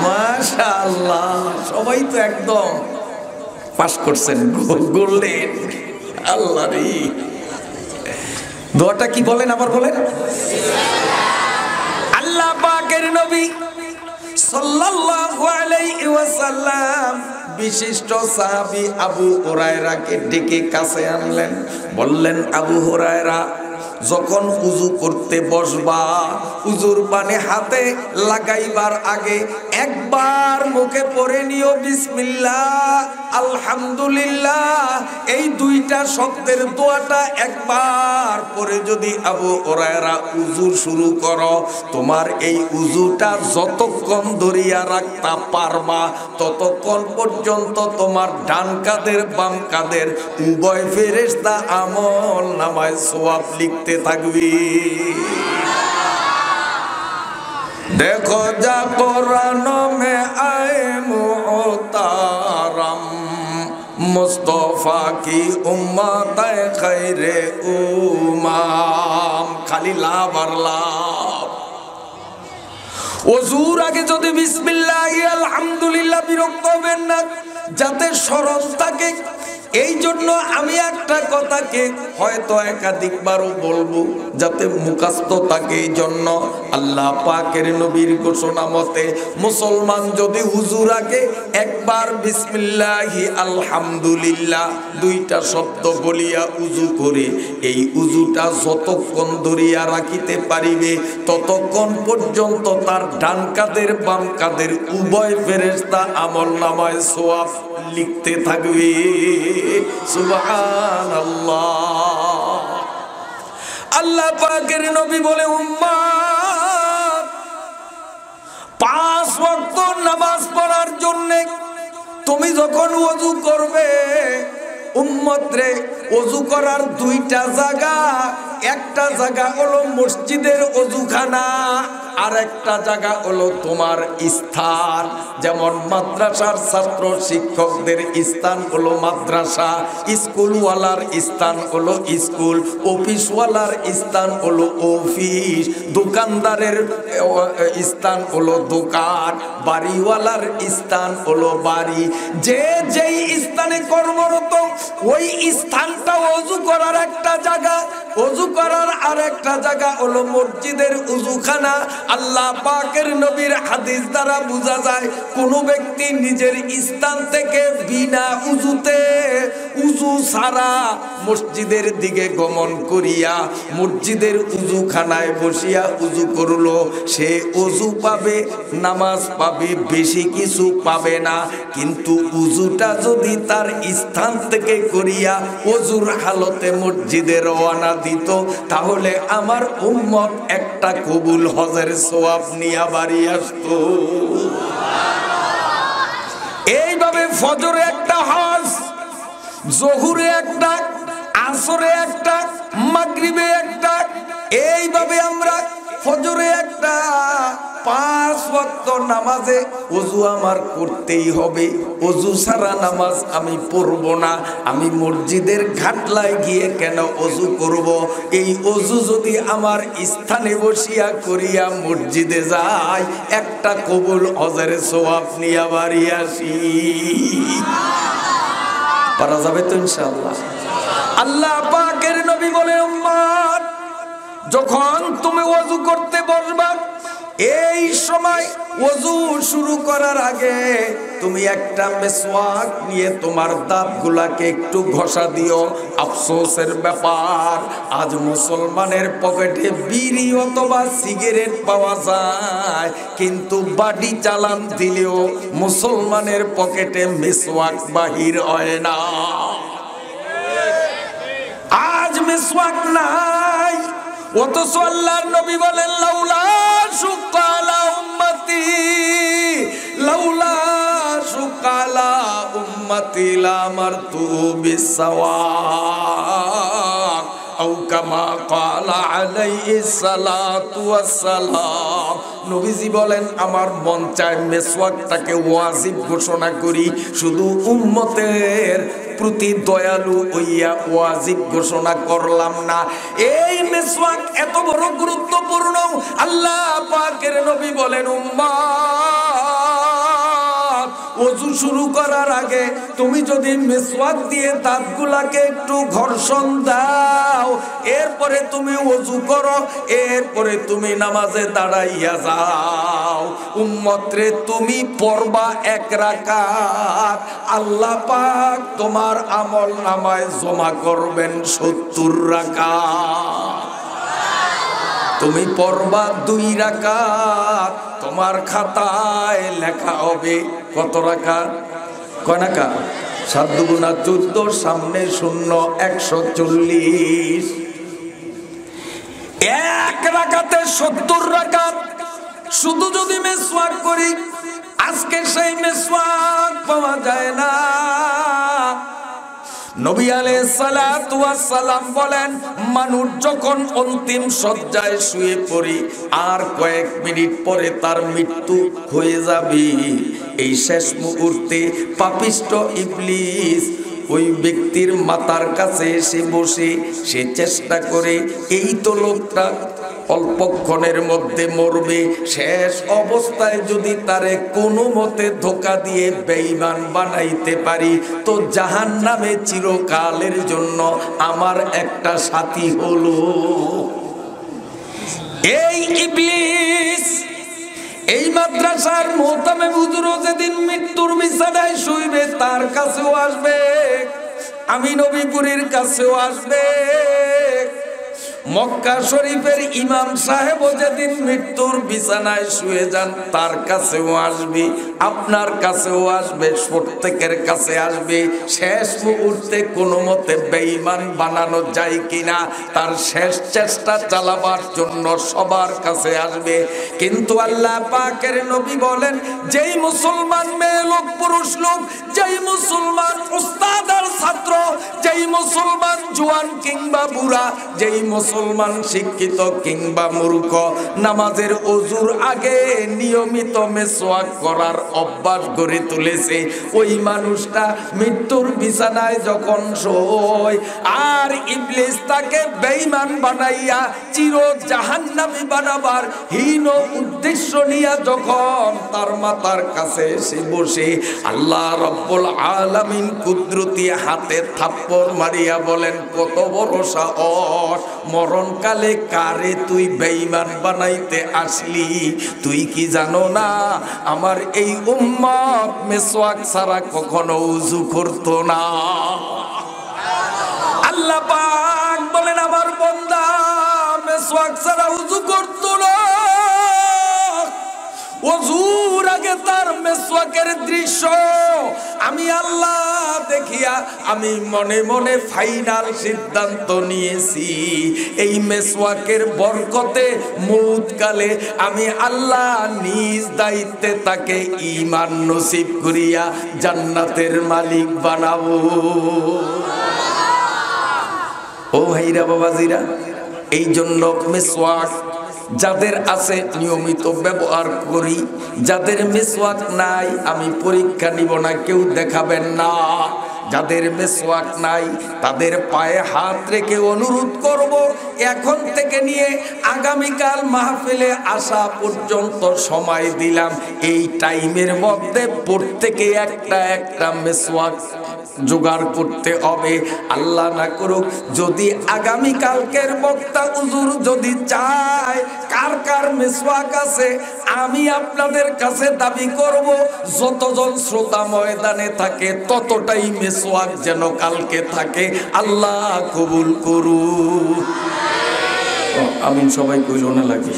মাশাআল্লাহ, সবাই তো একদম পাস করছেন, গোল্ডেন। আল্লাহ রে, দোয়াটা কি বলেন? আবার বলেন। আল্লাহ পাকের নবী সাল্লাল্লাহু আলাইহি ওয়াসাল্লাম বিশিষ্ট সাহাবী আবু হুরায়রাকে ডেকে কাছে আনলেন। বললেন, আবু হুরায়রা, যখন উযু করতে বসবা, উযুর পানি হাতে লাগাইবার আগে একবার মুখে পড়ে নিও বিসমিল্লাহ আলহামদুলিল্লাহ, এই দুইটা শব্দের দোয়াটা একবার পরে যদি আবু হুরায়রা উযু শুরু করো, তোমার এই উযুটা যতক্ষণ ধরিয়া রাখতে পারবা ততক্ষণ পর্যন্ত তোমার ডান কাঁধের বাম কাঁধের উভয় ফেরেশতা আমল নামায় সওয়াব লিখতে থাকবে। देखो जा कुरान में आए मुहतारम मुस्तफा की उम्मत खैरे उम्माम, खाली लाभ और लाभ। ওযুর আগে যদি বিসমিল্লাহি আলহামদুলিল্লাহ বিরক্ত হবেন না, যাতে সরল থাকে। এই জন্য আমি একটা কথাকে হয়তো একাধিকবারও বলবো যাতে মুখস্থ থাকে। এই জন্য আল্লাহ পাকের নবীর ঘোষণা মতে মুসলমান যদি হুজুর আগে একবার বিসমিল্লাহি আলহামদুলিল্লাহ দুইটা শব্দ বলিয়া উজু করে, এই উজুটা যতক্ষণ ধরিয়া রাখিতে পারিবে ততক্ষণ পর্যন্ত তার ডান কাঁধের বাম কাঁধের উভয় ফেরেশতা আমলনামায় সওয়াব লিখতে থাকবে। সুবহানাল্লাহ। আল্লাহ পাকের নবী বলে, উম্মত 5 ওয়াক্ত নামাজ পড়ার জন্য তুমি যখন ওযু করবে, উম্মত রে ওযু করার দুইটা জায়গা, একটা জায়গা হলো মসজিদের ওযুখানা, আর একটা জায়গা হলো তোমার স্থান। যেমন মাদ্রাসার ছাত্র শিক্ষকদের স্থান হলো মাদ্রাসা, স্কুলওয়ালার স্থান হলো স্কুল, অফিসওয়ালার স্থান হলো অফিস, দোকানদারের স্থান হলো দোকান, বাড়িওয়ালার স্থান হলো বাড়ি। যে যেই স্থানে কর্মরত ওই স্থানটা ওযু করার একটা জায়গা, ওযু করার আর একটা জায়গা হলো মসজিদের ওযুখানা। আল্লাহ পাকের নবীর হাদিস দ্বারা বোঝা যায়, কোন ব্যক্তি নিজের স্থান থেকে বিনা উযুতে, উযু ছাড়া মসজিদের দিকে গমন করিয়া মসজিদের উযুখানায় বসিয়া উযু করলো, সে উযু পাবে, নামাজ পাবে, বেশি কিছু পাবে না। কিন্তু উযুটা যদি তার স্থান থেকে করিয়া ওযুর হালতে মসজিদে রওনা দিত, তাহলে আমার উম্মত একটা কবুল হজের সওয়াব নিয়ে বাড়ি আসতো। এইভাবে ফজরে একটা হজ, জোহরে একটা, আসরে একটা, মাগরিবে একটা, এইভাবে আমরা ফজরে একটা, 5 ওয়াক্ত নামাজে ওযু আমার করতেই হবে। ওযু ছাড়া নামাজ আমি পড়ব না। আমি মসজিদের ঘাটলায় গিয়ে কেন ওযু করব? এই ওযু যদি আমার স্থানে বসিয়া করিয়া মসজিদে যাই, একটা কবুল হজের সওয়াব নিয়ে বাড়ি আসি। পারা যাবে তো ইনশাআল্লাহ। আল্লাহ পাকের নবী বলে, উম্মত যখন তুমি ওযু করতে বসবা, এই সময় ওযু শুরু করার আগে তুমি একটা মিসওয়াক নিয়ে তোমার দাঁতগুলাকে একটু ঘষা দিও। আফসোসের ব্যাপার, আজ মুসলমানের পকেটে বিড়ি অথবা সিগারেট পাওয়া যায়, কিন্তু বাড়ি চালান দিলেও মুসলমানের পকেটে মিসওয়াক বাহির হয় না। আজ মিসওয়াক নাই, অথচ আল্লাহর নবী বলেন, লাউলা শুকালা উম্মতি, লাউলা শুকালা উম্মতি লামারতু বিসওয়াক আও কামা ক্বালা আলাইহিস সালাতু ওয়াস সালাম। নবীজি বলেন, আমার মন চায় মিসওয়াকটাকে ওয়াজিব ঘোষণা করি, শুধু উম্মতের প্রতি দয়ালু হইয়া ওয়াজিব ঘোষণা করলাম না। এই মিসওয়াক এত বড় গুরুত্বপূর্ণ, আল্লাহ পাকের নবী বলেন, উম্মত ওযু শুরু করার আগে তুমি যদি মিসওয়াক দিয়ে দাঁতগুলাকে একটু ঘর্ষণ দাও, এরপরে তুমি ওযু করো, এরপরে তুমি নামাজে দাঁড়াইয়া যাও, উম্মত রে তুমি পড়বা 1 রাকাত, আল্লাহ পাক তোমার আমল নামায় জমা করবেন 70 রাকাত। তুমি পড়বা 2 রাকাত, তোমার খাতায় লেখা হবে কত রাকাত? কয় রাকাত? 7 দুগুণা 14, সামনে শূন্য, 140। 1 রাকাতে 70 রাকাত। শুধু যদি মিসওয়াক করি, আজকে সেই মিসওয়াক পাওয়া যায় না। নবী আলাইহিস সালাতু ওয়াস সালাম বলেন, মানুষ যখন অন্তিম শয্যায় শুয়ে পড়ি আর কয়েক মিনিট পরে তার মৃত্যু হয়ে যাবে, এই শেষ মুহূর্তে পাপিষ্ঠ ইবলিস ওই ব্যক্তির মাথার কাছে এসে বসে সে চেষ্টা করে, এই তো লোকটা অল্পক্ষণের মধ্যে মরবে, শেষ অবস্থায় যদি তারে কোনো মতে ধোঁকা দিয়ে বেঈমান বানাইতে পারি তো জাহান্নামে চিরকালের জন্য আমার একটা সাথী হলো। এই ইবলিস এই মাদ্রাসার মোহতামে হুজুর যেদিন মৃত্যুর বিছানায় শুইবে তার কাছেও আসবে, আমি নবীপুরের কাছেও আসবে, মক্কা শরীফের ইমাম সাহেব যেদিন মৃত্যুর বিছানায় শুয়ে যান তার কাছেও আসবে, আপনার কাছেও আসবে, প্রত্যেকের কাছে আসবে। শেষ মুহূর্তে কোনো মতে বেঈমান বানানো যায় কিনা তার শেষ চেষ্টা চালাবার জন্য সবার কাছে আসবে। কিন্তু আল্লাহ পাকের নবী বলেন, যেই মুসলমান মেয়ে লোক পুরুষ লোক, যেই মুসলমান উস্তাদ আর ছাত্র, যেই মুসলমান জওয়ান কিংবা বুড়া, যেই মুসলমান শিক্ষিত কিংবা মূর্খ নামাজের ওযুর আগে নিয়মিত মিসওয়াক করার অভ্যাস গড়ে তুলেছে, ওই মানুষটা মৃত্যুর বিছানায় যখন শোয় আর ইবলিস তাকে বেঈমান বানাইয়া চির জাহান্নামী বানাবার হীন উদ্দেশ্য নিয়ে যখন তার মাথার কাছে এসে বসে, আল্লাহ রাব্বুল আলামিন কুদরতি হাতে থাপ্পড় মারিয়া বলেন, কত বড় সাহস, মরণকালে কারে তুই বেঈমান বানাইতে আসলি? তুই কি জানো না আমার এই উম্মত মিসওয়াক ছাড়া কখনো ওযু করতো না? আল্লাহ পাক বলেন, আমার বান্দা মিসওয়াক ছাড়া ওযু করতো না। ওযুর আগে তার মিসওয়াকের দৃশ্য আমি আল্লাহ দেখিয়া আমি মনে মনে ফাইনাল সিদ্ধান্ত নিয়েছি, এই মিসওয়াকের বরকতে মউতকালে আমি আল্লাহ নিজ দায়িত্বে তাকে ঈমান নসিব করিয়া জান্নাতের মালিক বানাবো। ও ভাইরা বাবাজিরা, এই জন্য মিসওয়াক যাদের আছে নিয়মিত ব্যবহার করি, যাদের মিসওয়াক নাই আমি পরীক্ষা নিব না, কেউ দেখাবেন না। যাদের মিসওয়াক নাই তাদের পায়ে হাত রেখে অনুরোধ করব, এখন থেকে নিয়ে আগামীকাল মাহফিলে আসা পর্যন্ত সময় দিলাম, এই টাইমের মধ্যে প্রত্যেকে একটা একটা মিসওয়াক জোগাড় করতে হবে। আল্লাহ না করুক যদি আগামী কালকের বক্তা হুজুর যদি চায় কার কার মিসওয়াক আছে, আমি আপনাদের কাছে দাবি করব যতজন শ্রোতা ময়দানে থাকে ততটাই মিসওয়াক যেন কালকে থাকে। আল্লাহ কবুল করুন। আমিন সবাই কইল না লাগে।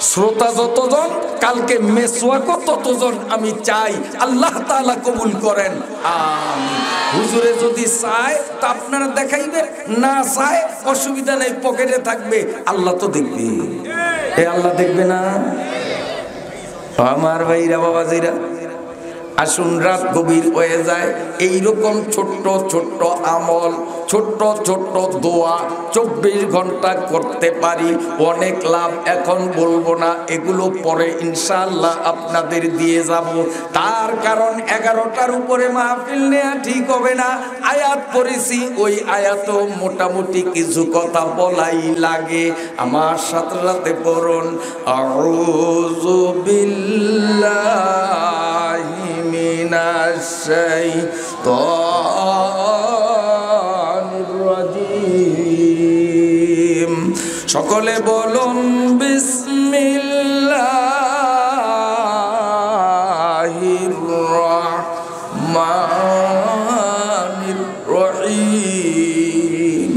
শ্রোতা যতজন কালকে মিসওয়াক ততজন আমি চাই, আল্লাহ তাআলা কবুল করেন। আমিন। হুজুরে যদি চায় তা আপনারা দেখাইবেন, না চায় অসুবিধা নেই, পকেটে থাকবে, আল্লাহ তো দেখবে। এ আল্লাহ দেখবে না? আমার ভাইরা বাবাজিরা, আসুন রাত গভীর হয়ে যায়, এইরকম ছোট্ট ছোট্ট আমল, ছোট্ট ছোট্ট দোয়া 24 ঘন্টা করতে পারি, অনেক লাভ। এখন বলবো না, এগুলো পরে ইনশাআল্লাহ আপনাদের দিয়ে যাব। তার কারণ 11টার উপরে মাহফিল নেওয়া ঠিক হবে না। আয়াত পড়েছি, ওই আয়াত মোটামুটি কিছু কথা বলাই লাগে। আমার সাথে সাথে পড়ুন, আউযু বিল্লাহি মিনাশ শাইতানির রাজিম। সকলে বলুন বিসমিল্লাহির রাহমানির রহিম।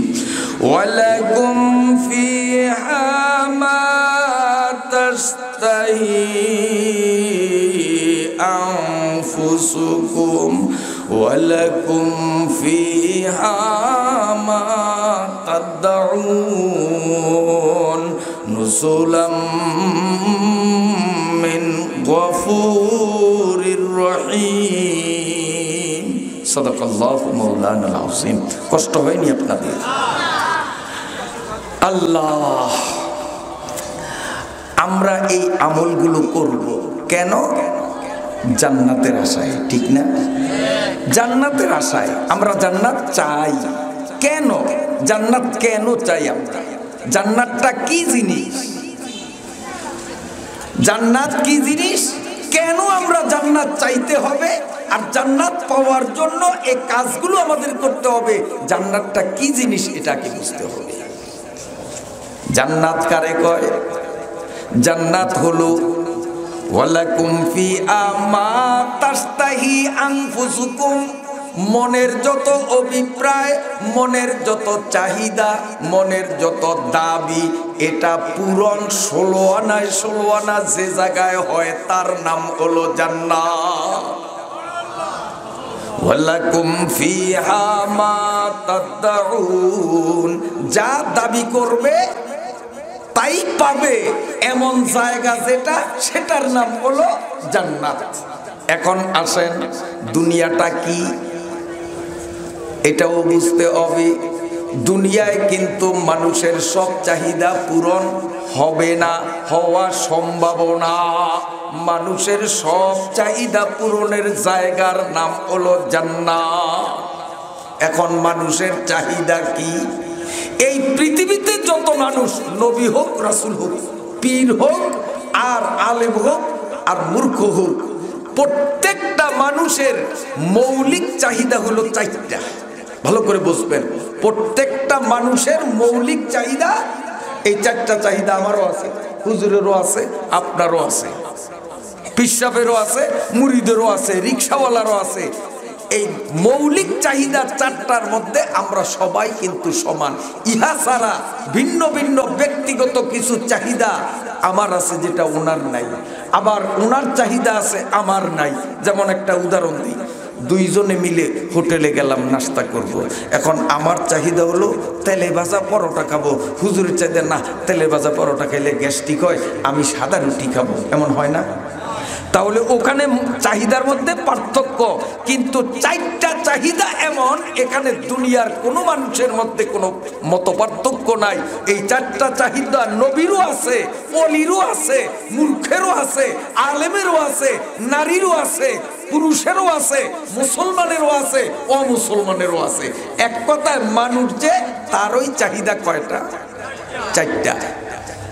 ওয়ালাকুম تشتهي أنفسكم ولكم فيها ما تدعون نزلا من غفور رحيم صدق الله مولانا العظيم কষ্ট হয়নি আপনাদের আল্লাহ আমরা এই আমলগুলো করব কেন জান্নাতের আশায় ঠিক না জান্নাতের আশায় আমরা জান্নাত চাই কেন জান্নাত কেন চাই আমরা জান্নাতটা কি জিনিস জান্নাত কি জিনিস কেন আমরা জান্নাত চাইতে হবে আর জান্নাত পাওয়ার জন্য এই কাজগুলো আমাদের করতে হবে জান্নাতটা কি জিনিস এটাকে বুঝতে হবে জান্নাত কারে কয় জান্নাত হলো ওয়ালাকুম ফিহা মা তাশতাহি আনফুসুকুম মনের যত অভিপ্রায় মনের যত চাহিদা মনের যত দাবি এটা পূরণ 16 আনায় 16 আনা যে জায়গায় হয় তার নাম হলো জান্নাত ওয়ালাকুম ফিহা মা তাদউন যা দাবি করবে তাই পাবে এমন জায়গা যেটা সেটার নাম হলো জান্নাত এখন আসেন দুনিয়াটা কি এটাও বুঝতে হবে দুনিয়ায় কিন্তু মানুষের সব চাহিদা পূরণ হবে না হওয়া সম্ভাবনা মানুষের সব চাহিদা পূরণের জায়গার নাম হলো জান্নাত এখন মানুষের চাহিদা কি এই পৃথিবীতে যত মানুষ নবী হোক রাসূল হোক পীর হোক আর আলেম হোক আর মূর্খ হোক প্রত্যেকটা মানুষের মৌলিক চাহিদা হলো চারটা ভালো করে বুঝবেন প্রত্যেকটা মানুষের মৌলিক চাহিদা এই চারটা চাহিদা আমারও আছে হুজুরেরও আছে আপনারও আছে পীর সাহেবেরও আছে মুরিদেরও আছে রিকশাওয়ালারও আছে এই মৌলিক চাহিদা চারটার মধ্যে আমরা সবাই কিন্তু সমান ইহা ছাড়া ভিন্ন ভিন্ন ব্যক্তিগত কিছু চাহিদা আমার আছে যেটা ওনার নাই আবার ওনার চাহিদা আছে আমার নাই যেমন একটা উদাহরণ দিই দুইজনে মিলে হোটেলে গেলাম নাস্তা করব। এখন আমার চাহিদা হলো তেলে ভাজা পরোটা খাবো হুজুরের চাহিদা না তেলে ভাজা পরোটা খেলে গ্যাস্ট্রিক হয় আমি সাদা রুটি খাবো এমন হয় না তাহলে ওখানে চাহিদার মধ্যে পার্থক্য কিন্তু চারটা চাহিদা এমন এখানে দুনিয়ার কোনো মানুষের মধ্যে কোনো মত পার্থক্য নাই এই চারটা চাহিদা নবীরও আছে ওলিরও আছে মূর্খেরও আছে আলেমেরও আছে নারীরও আছে পুরুষেরও আছে মুসলমানেরও আছে অমুসলমানেরও আছে এক কথায় মানুষ যে তারই চাহিদা কয়টা চারটা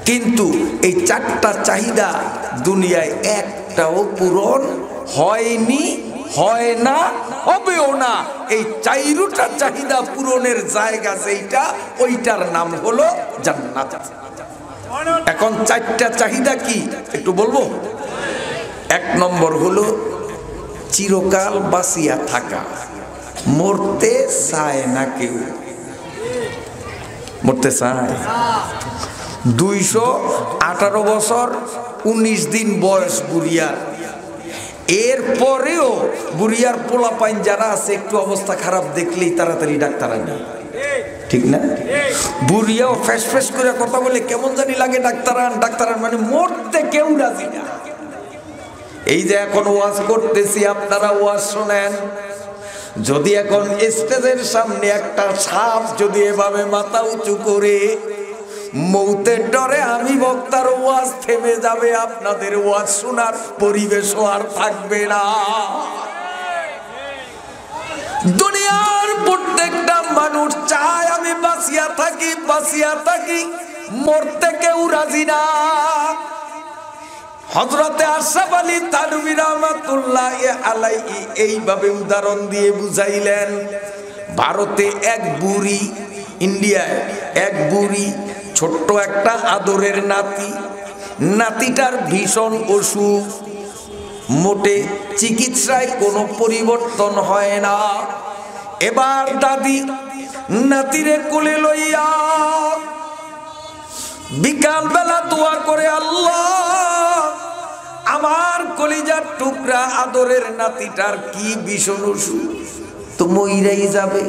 কিন্তু এই চারটা চাহিদা দুনিয়ায় একটাও পূরণ হয়নি হয় না হবেও না এই চারটা চাহিদা পূরণের জায়গা যেটা ওইটার নাম হলো জান্নাত এখন চারটা চাহিদা কি একটু বলবো এক নম্বর হলো চিরকাল বাঁচিয়া থাকা মরতে চায় না কেউ মরতে চায় 218 বছর 19 দিন বয়স বুড়িয়ার এরপরেও বুড়িয়ার পোলাপাইন যারা আছে একটু অবস্থা খারাপ দেখলেই তাড়াতাড়ি ডাক্তার আনে ঠিক না বুড়িয়াও ফ্যাস ফ্যাস করে কথা বলে কেমন জানি লাগে ডাক্তার আন মানে মরতে কেউ রাজি না এই যে এখন ওয়াজ করতেছি আপনারা ওয়াজ শোনেন যদি এখন স্টেজের সামনে একটা সাপ যদি এভাবে মাথা উঁচু করে মৌতের ডরে আমি বক্তার ওয়াজ থেমে যাবে আপনাদের ওয়াজ শোনার পরিবেশও আর থাকবে না দুনিয়ার প্রত্যেকটা মানুষ চায় আমি বাঁচিয়া থাকি মরতে কেউ রাজি না হযরতে আশরাফ আলী থানভী রাহমাতুল্লাহ আলাইহি এইভাবে উদাহরণ দিয়ে বুঝাইলেন ভারতে এক বুড়ি ইন্ডিয়ায় এক বুড়ি ছোট্ট একটা আদরের নাতিটার ভীষণ অসুখ মোটে চিকিৎসায় কোনো পরিবর্তন হয় না এবার দাদি নাতিরে কোলে লইয়া বিকাল বেলা দোয়া করে আল্লাহ আমার কলিজার টুকরা আদরের নাতিটার কি ভীষণ অসুখ, তো মইরাই যাবে।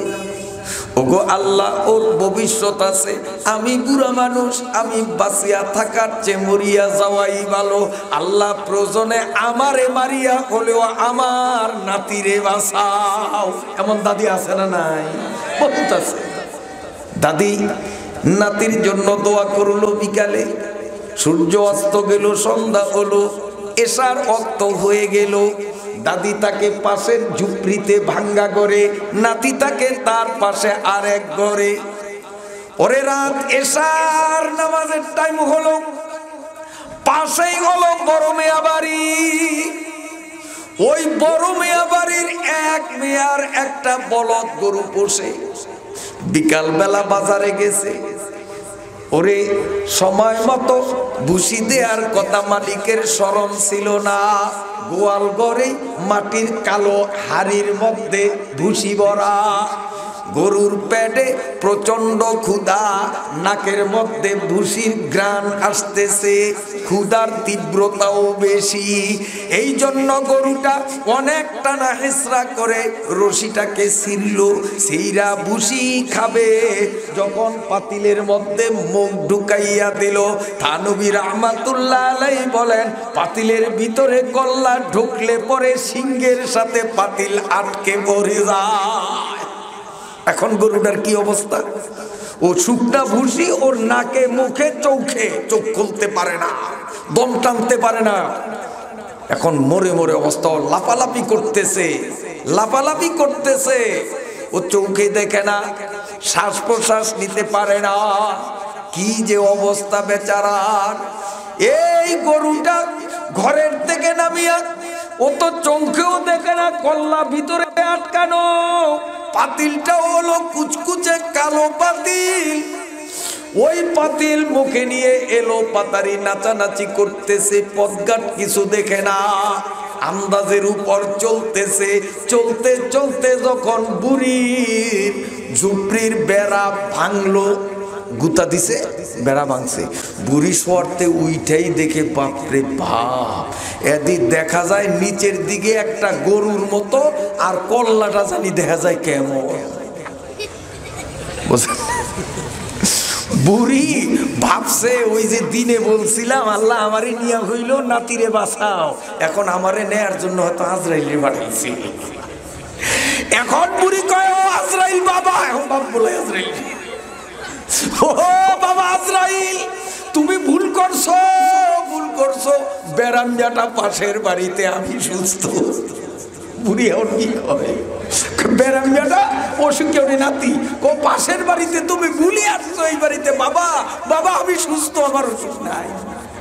ওগো আল্লাহ, ওর ভবিষ্যৎ আছে, আমি বুড়া মানুষ, আমি বাঁচিয়া থাকার চেয়ে মরিয়া যাওয়াই ভালো। আল্লাহ প্রয়োজনে আমারে মারিয়া হলেও আমার নাতিরে বাঁচাও। এমন দাদি আছে না নাই? বহুত আছে। দাদি নাতির জন্য দোয়া করলো। বিকালে সূর্য অস্ত গেল, সন্ধ্যা হলো, এশার ওয়াক্ত হয়ে গেল। দাদি তাকে পাশের ঝুপড়িতে ভাঙ্গা করে, নাতি তাকে তার পাশে আরেক ঘরে। ওরে রাত এশার নামাজের টাইম হলো, পাশেই হলো বড় মেয়া বাড়ি। ওই বড় মেয়া বাড়ির এক মেয়ার একটা বলদ গরু পোষে। বিকাল বেলা বাজারে গেছে। ওরে সময় মতো ভুসি দেওয়ার কথা মালিকের স্মরণ ছিল না। গোয়াল ঘরে মাটির কালো হাড়ির মধ্যে ভুসি ভরা। গরুর পেটে প্রচন্ড ক্ষুধা, নাকের মধ্যে ভুসির ঘ্রাণ আসতেছে, ক্ষুধার তীব্রতাও বেশি। এই জন্য গরুটা অনেকটা না হেসরা করে রশিটাকে ছিঁড়ল, সেইরা ভুসি খাবে। যখন পাতিলের মধ্যে মুখ ঢুকাইয়া দিল, থানবী রাহমাতুল্লাহ আলাইহি বলেন, পাতিলের ভিতরে কল্লা ঢুকলে পরে সিংহের সাথে পাতিল আটকে পড়ে যায়। এখন গরুটার কি অবস্থা? ও শুকনা ভুসি ওর নাকে মুখে চোখে, চোখ খুলতে পারে না, দম টানতে পারে না। এখন মরে মরে অবস্থা, লাফালাফি করতেছে, লাফালাফি করতেছে। ও চোখে দেখে না, শ্বাস প্রশ্বাস নিতে পারে না। কি যে অবস্থা বেচারার। এই গরুটা ঘরের থেকে নামিয়া, ও তো চোখেও দেখে না, কল্লা ভিতরে আটকানো। পাতিলটা হলো কুচকুচে কালো পাতিল। ওই পাতিল মুখে নিয়ে এলো পাতারি নাচানাচি করতেছে, পথঘাট কিছু দেখে না, আন্দাজের উপর চলতেছে। চলতে চলতে যখন বুড়ির ঝুপড়ির বেড়া ভাঙলো, গুতা দিছে, বেড়া ভাঙছে, বুড়ি শোয়ারতে উইটাই দেখে বাপরে বাপ, এদিক দেখা যায় নিচের দিকে একটা গরুর মতো, আর কল্লাটা জানি দেখা যায় কেমন। বুড়ি ভাবছে, ওই যে দিনে বলছিলাম আল্লাহ আমারে নিয়া হইল নাতিরে বাঁচাও, এখন আমারে নেয়ার জন্য হয়তো আজরাইলে পাঠাইছি। এখন বুড়ি কয়, ও আজরাইল বাবা, এখন বাপ বলে আজরাইল, ও বাবা আজরাইল, তুমি ভুল করছো, ভুল করছো। বেড়ামজাটা পাশের বাড়িতে, আমি সুস্থ। বুড়ি এখন কি কয়, বেড়ামজাটা অসুখে ওঠে নাতি, ও পাশের বাড়িতে তুমি ভুলে আসছো এই বাড়িতে। বাবা বাবা আমি সুস্থ, আমার অসুখ নাই।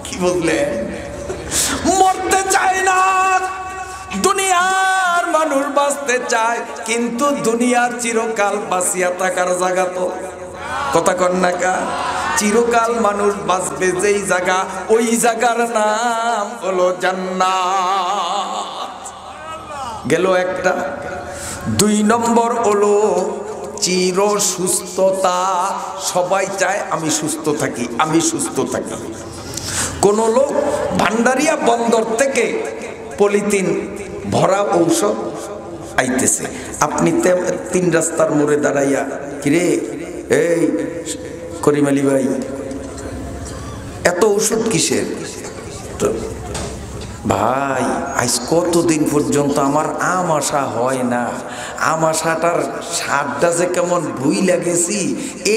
কি বললে? মরতে চায় না, দুনিয়ার মানুষ বাঁচতে চায়, কিন্তু দুনিয়ার চিরকাল বাঁচিয়া থাকার জায়গা তো, কথা কন না কা, চিরকাল মানুষ বাঁচবে যেই জায়গা, ওই জায়গার নাম হলো জান্নাত। গেল একটা। 2 নম্বর হলো চির সুস্থতা। সবাই চায় আমি সুস্থ থাকি, আমি সুস্থ থাকি। কোন লোক ভান্ডারিয়া বন্দর থেকে পলিথিন ভরা ঔষধ আইতেছে, আপনি 3 রাস্তার মোড়ে দাঁড়াইয়া, কিরে এই করিম আলী ভাই, এত ওষুধ কিসের? ভাই আজ কতদিন পর্যন্ত আমার আম আশা হয় না, আম আশাটার স্বাদটা যে কেমন ভুই লাগেছি,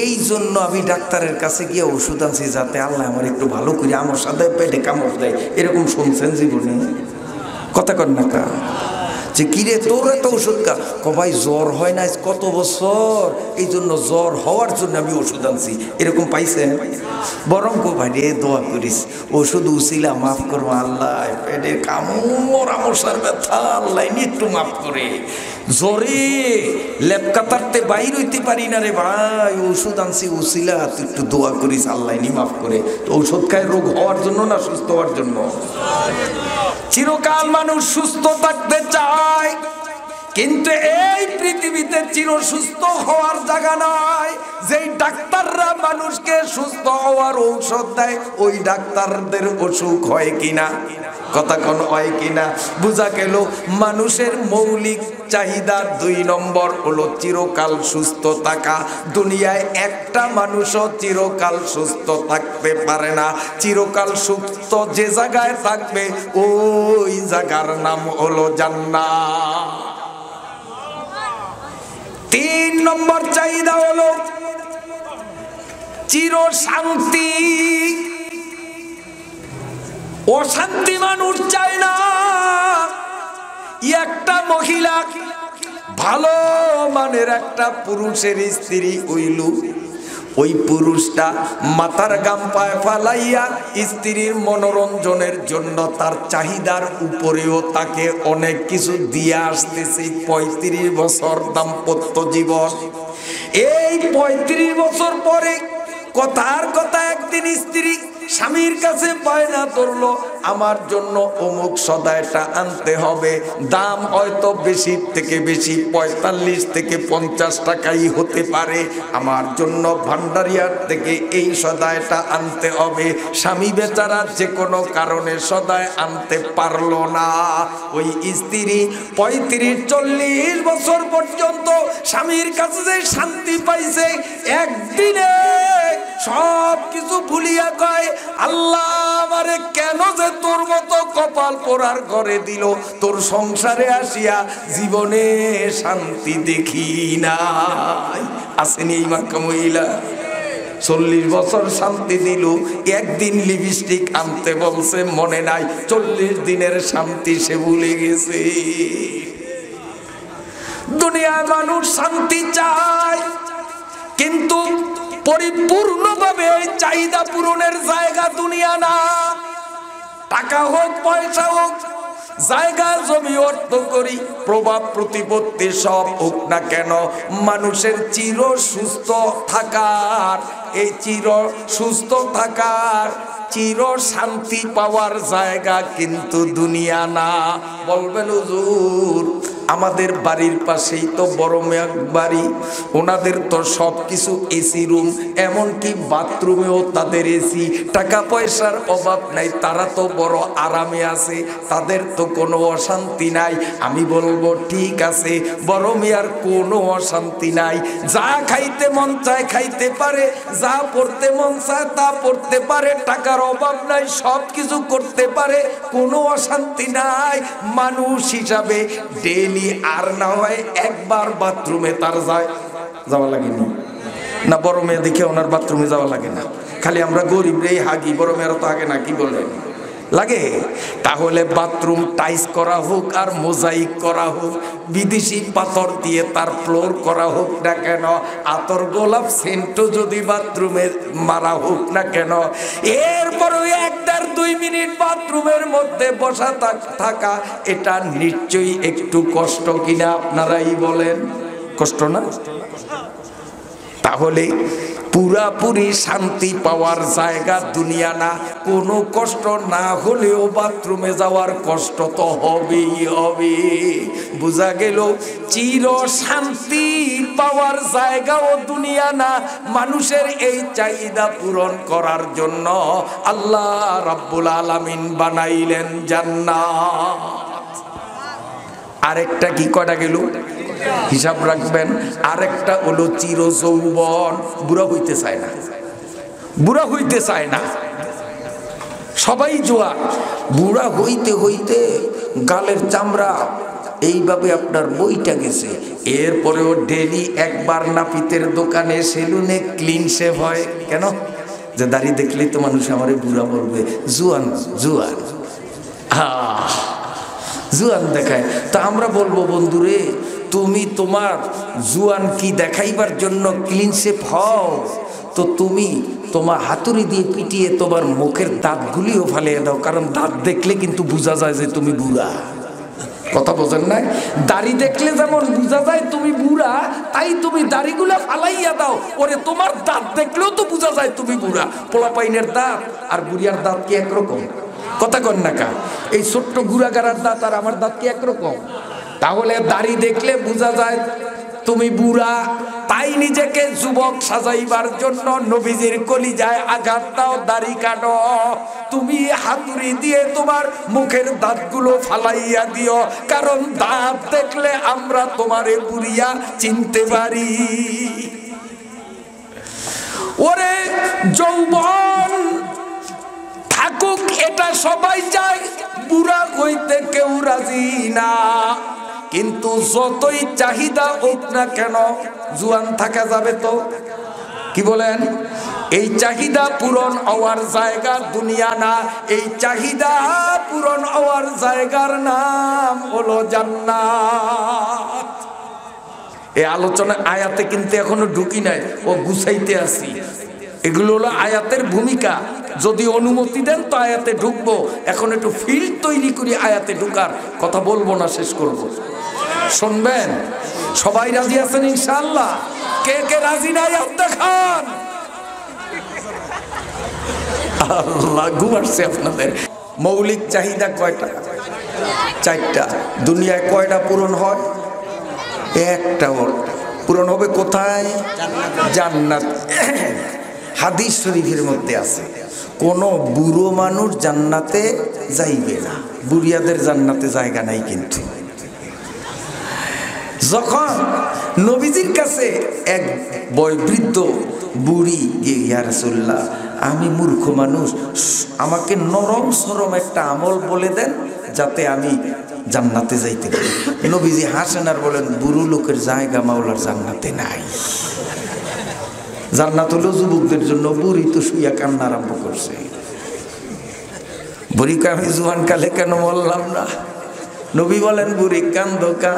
এই জন্য আমি ডাক্তারের কাছে গিয়ে ওষুধ আনছি, যাতে আল্লাহ আমার একটু ভালো করে আমার সাথে পেটে কামড় দেয়। এরকম শুনছেন জীবনে? কথা কর না কা, যে কিরে তোর এত ওষুধ কা? ভাই জ্বর হয় না কত বছর, এই জন্য জ্বর হওয়ার জন্য আমি ওষুধ আনছি। এরকম পাইছেন? বরং ভাই রে দোয়া করিস, ওষুধ উছিলা মাফ করবো আল্লাহ, পেটের কামড় আমসার ব্যথা আল্লাহ একটু মাফ করে। জ্বরে লেপকাতারতে বাইর হইতে পারি না রে ভাই, ওষুধ আনছি উছিলা, তুই একটু দোয়া করিস আল্লাহ নি মাফ করে। তো ঔষধ খায় রোগ হওয়ার জন্য না সুস্থ হওয়ার জন্য? চিরকাল মানুষ সুস্থ থাকতে চায়, কিন্তু এই পৃথিবীতে চির সুস্থ হওয়ার জায়গা নয়। যেই ডাক্তাররা মানুষকে সুস্থ হওয়ার ঔষধ দেয়, ওই ডাক্তারদের অসুখ হয় কিনা, কথা কোন হয় কিনা? বুঝা গেল মানুষের মৌলিক চাহিদা 2 নম্বর হলো চিরকাল সুস্থ থাকা। দুনিয়ায় একটা মানুষও চিরকাল সুস্থ থাকতে পারে না। চিরকাল সুস্থ যে জায়গায় থাকবে ওই জায়গার নাম হলো জান্নাত। 3 নম্বর চাহিদা হলো চির শান্তি। অশান্তি মানুষ চায় না। একটা মহিলা ভালো মানের একটা পুরুষের স্ত্রী হইল, ওই পুরুষটা মাথার গাম পায়ে ফালাইয়া স্ত্রীর মনোরঞ্জনের জন্য তার চাহিদার উপরেও তাকে অনেক কিছু দিয়ে আসতেছে। 35 বছর দাম্পত্য জীবন। এই 35 বছর পরে কথার কথা একদিন স্ত্রী স্বামীর কাছে বায়না ধরলো, আমার জন্য অমুক সদাইটা আনতে হবে, দাম হয়তো বেশি থেকে বেশি 45 থেকে 50 টাকাই হতে পারে, আমার জন্য ভান্ডারিয়ার থেকে এই সদাইটা আনতে হবে। স্বামী বেচারা যে কোনো কারণে সদাই আনতে পারলো না। ওই স্ত্রী 35-40 বছর পর্যন্ত স্বামীর কাছে যে শান্তি পাইছে, একদিনে সব কিছু ভুলিয়া কয়, আল্লাহ আমারে কেন যে তোর মতো কপাল পোড়ার ঘরে দিল, তোর সংসারে আসিয়া জীবনে শান্তি দেখি নাই। আসেনি এই মাক্কা মহিলা? 40 বছর শান্তি দিল, একদিন লিপস্টিক আনতে বলছে মনে নাই, 40 দিনের শান্তি সে ভুলে গেছে। দুনিয়ায় মানুষ শান্তি চায়, কিন্তু পরিপূর্ণভাবে এই চাহিদা পূরণের জায়গা দুনিয়া না। টাকা হোক, পয়সা হোক, জায়গা জমি অর্থ করি, প্রভাব প্রতিপত্তি সব হোক না কেন, মানুষের চির সুস্থ থাকার, এই চির সুস্থ থাকার, চির শান্তি পাওয়ার জায়গা কিন্তু দুনিয়া না। বলবেন হুজুর আমাদের বাড়ির পাশেই তো বড় মেয়ে বাড়ি, ওনাদের তো সব কিছু এসি রুম, এমনকি বাথরুমেও তাদের এসি, টাকা পয়সার অভাব নাই, তারা তো বড় আরামে আছে, তাদের তো কোনো অশান্তি নাই। আমি বলবো ঠিক আছে, বড় মেয়ার কোনো অশান্তি নাই, যা খাইতে মন চায় খাইতে পারে, যা পড়তে মন চায় তা পড়তে পারে, টাকার অভাব নাই, সব কিছু করতে পারে, কোনো অশান্তি নাই। মানুষ হিসাবে ডেইলি আর না হয় একবার বাথরুমে তার যাওয়া লাগেনি না? বড় মেয়ে দেখে ওনার বাথরুমে যাওয়া লাগে না? খালি আমরা গরিব রে হাগি, বড় মেয়েরা তো আগে না, কি বলেন লাগে? তাহলে বাথরুম টাইস করা হোক আর মোজাইক করা হোক, বিদেশি পাথর দিয়ে তার ফ্লোর করা হোক না কেন, আতর গোলাপ সেন্টও যদি বাথরুমে মারা হোক না কেন, এরপরে 1-2 মিনিট বাথরুমের মধ্যে বসা থাকা, এটা নিশ্চয়ই একটু কষ্ট কিনা? আপনারাই বলেন, কষ্ট না? তাহলে পুরাপুরি শান্তি পাওয়ার জায়গা দুনিয়া না। কোনো কষ্ট না হলেও বাথরুমে যাওয়ার কষ্ট তো হবেই হবে। বোঝা গেল চির শান্তি পাওয়ার জায়গাও দুনিয়া না। মানুষের এই চাহিদা পূরণ করার জন্য আল্লাহ রাব্বুল আলামিন বানাইলেন জান্নাত। আরেকটা কি কটা গেল হিসাব রাখবেন, আরেকটা হলো চির যৌবন। বুড়া হইতে চায় না, বুড়া হইতে চায় না, সবাই জোয়া। বুড়া হইতে হইতে গালের চামড়া এইভাবে আপনার বইটা গেছে, এরপরেও ডেলি একবার নাপিতের দোকানে সেলুনে ক্লিন শেভ হয়। কেন? যে দাড়ি দেখলেই তো মানুষ আমারে বুড়া বলবে, জুয়ান জুয়ান জুয়ান দেখায়। তা আমরা বলবো বন্ধুরে, তুমি তোমার জুয়ান কি দেখাইবার জন্য ক্লিন শেভ হও, তো তুমি তোমার হাতুড়ি দিয়ে পিটিয়ে তোমার মুখের দাঁতগুলিও ফালিয়ে দাও, কারণ দাঁত দেখলে কিন্তু বোঝা যায় যে তুমি বুড়া। কথা বোঝেন না? দাড়ি দেখলে যেমন বোঝা যায় তুমি বুড়া, তাই তুমি দাড়িগুলা ফালাইয়া দাও, ওরে তোমার দাঁত দেখলেও তো বোঝা যায় তুমি বুড়া। পোলাপাইনের দাঁত আর বুড়িয়ার দাঁত কি একরকম? কথা কন না কা? এই ছোট্ট গুড়াগাড়ার দাঁত আর আমার দাঁত কি একরকম? তাহলে দাড়ি দেখলে বোঝা যায় তুমি বুড়া। তাই নিজেকে যুবক সাজাইবার জন্য নবীজির কলিজায় আঘাত দাও, দাড়ি কাটো। তুমি হাতুড়ি দিয়ে তোমার মুখের দাঁতগুলো ফালাইয়া দিও, কারণ দাঁত দেখলে আমরা তোমারে বুড়িয়া চিনতে পারি। ওরে যৌবন থাকুক এটা সবাই চায়, বুড়া হইতে কেউ রাজি না। কিন্তু যতই চাহিদা হোক না কেন জুয়ান থাকা যাবে তো? কি বলেন? এই চাহিদা পূরণ হওয়ার জায়গা দুনিয়া না, এই চাহিদা পূরণ হওয়ার জায়গার নাম হলো জান্নাত। এই আলোচনা আয়াতে কিন্তু এখনো ঢুকি নাই, ও গুছাইতে আসি। এগুলো হলো আয়াতের ভূমিকা। যদি অনুমতি দেন তো আয়াতে ঢুকবো। এখন একটু ফিল্ড তৈরি করি আয়াতে ঢুকার। কথা বলবো না, শেষ করব। শুনবেন? সবাই রাজি আছেন ইনশাআল্লাহ? কে কে রাজি নাই হাত দেখান। আল্লাহ ঘুমাচ্ছে আপনাদের। মৌলিক চাহিদা কয়টা? চারটা। দুনিয়ায় কয়টা পূরণ হয়? একটা পূরণ হবে কোথায়? জান্নাত। হাদিস শরীফের মধ্যে আছে কোন বুড়ো মানুষ জান্নাতে যাইবে না। বুড়িয়াদের জান্নাতে জায়গা নাই। কিন্তু যখন নবীজির কাছে এক বয়োবৃদ্ধ বুড়ি গিয়ে, ইয়া রাসূলুল্লাহ আমি মূর্খ মানুষ, আমাকে নরম সরম একটা আমল বলে দেন যাতে আমি জান্নাতে যাইতে পারি। নবীজি হাসেন আর বলেন, বুড়ো লোকের জায়গা মাওলার জান্নাতে নাই। জান্নাত হলো যুবকদের জন্য। বুড়ি তো শুইয়া কান্না আরম্ভ করছে। বুড়িকে আমি জুয়ান কালে কেন বললাম না? নবী বলেন, বুড়ি কান্দো কা?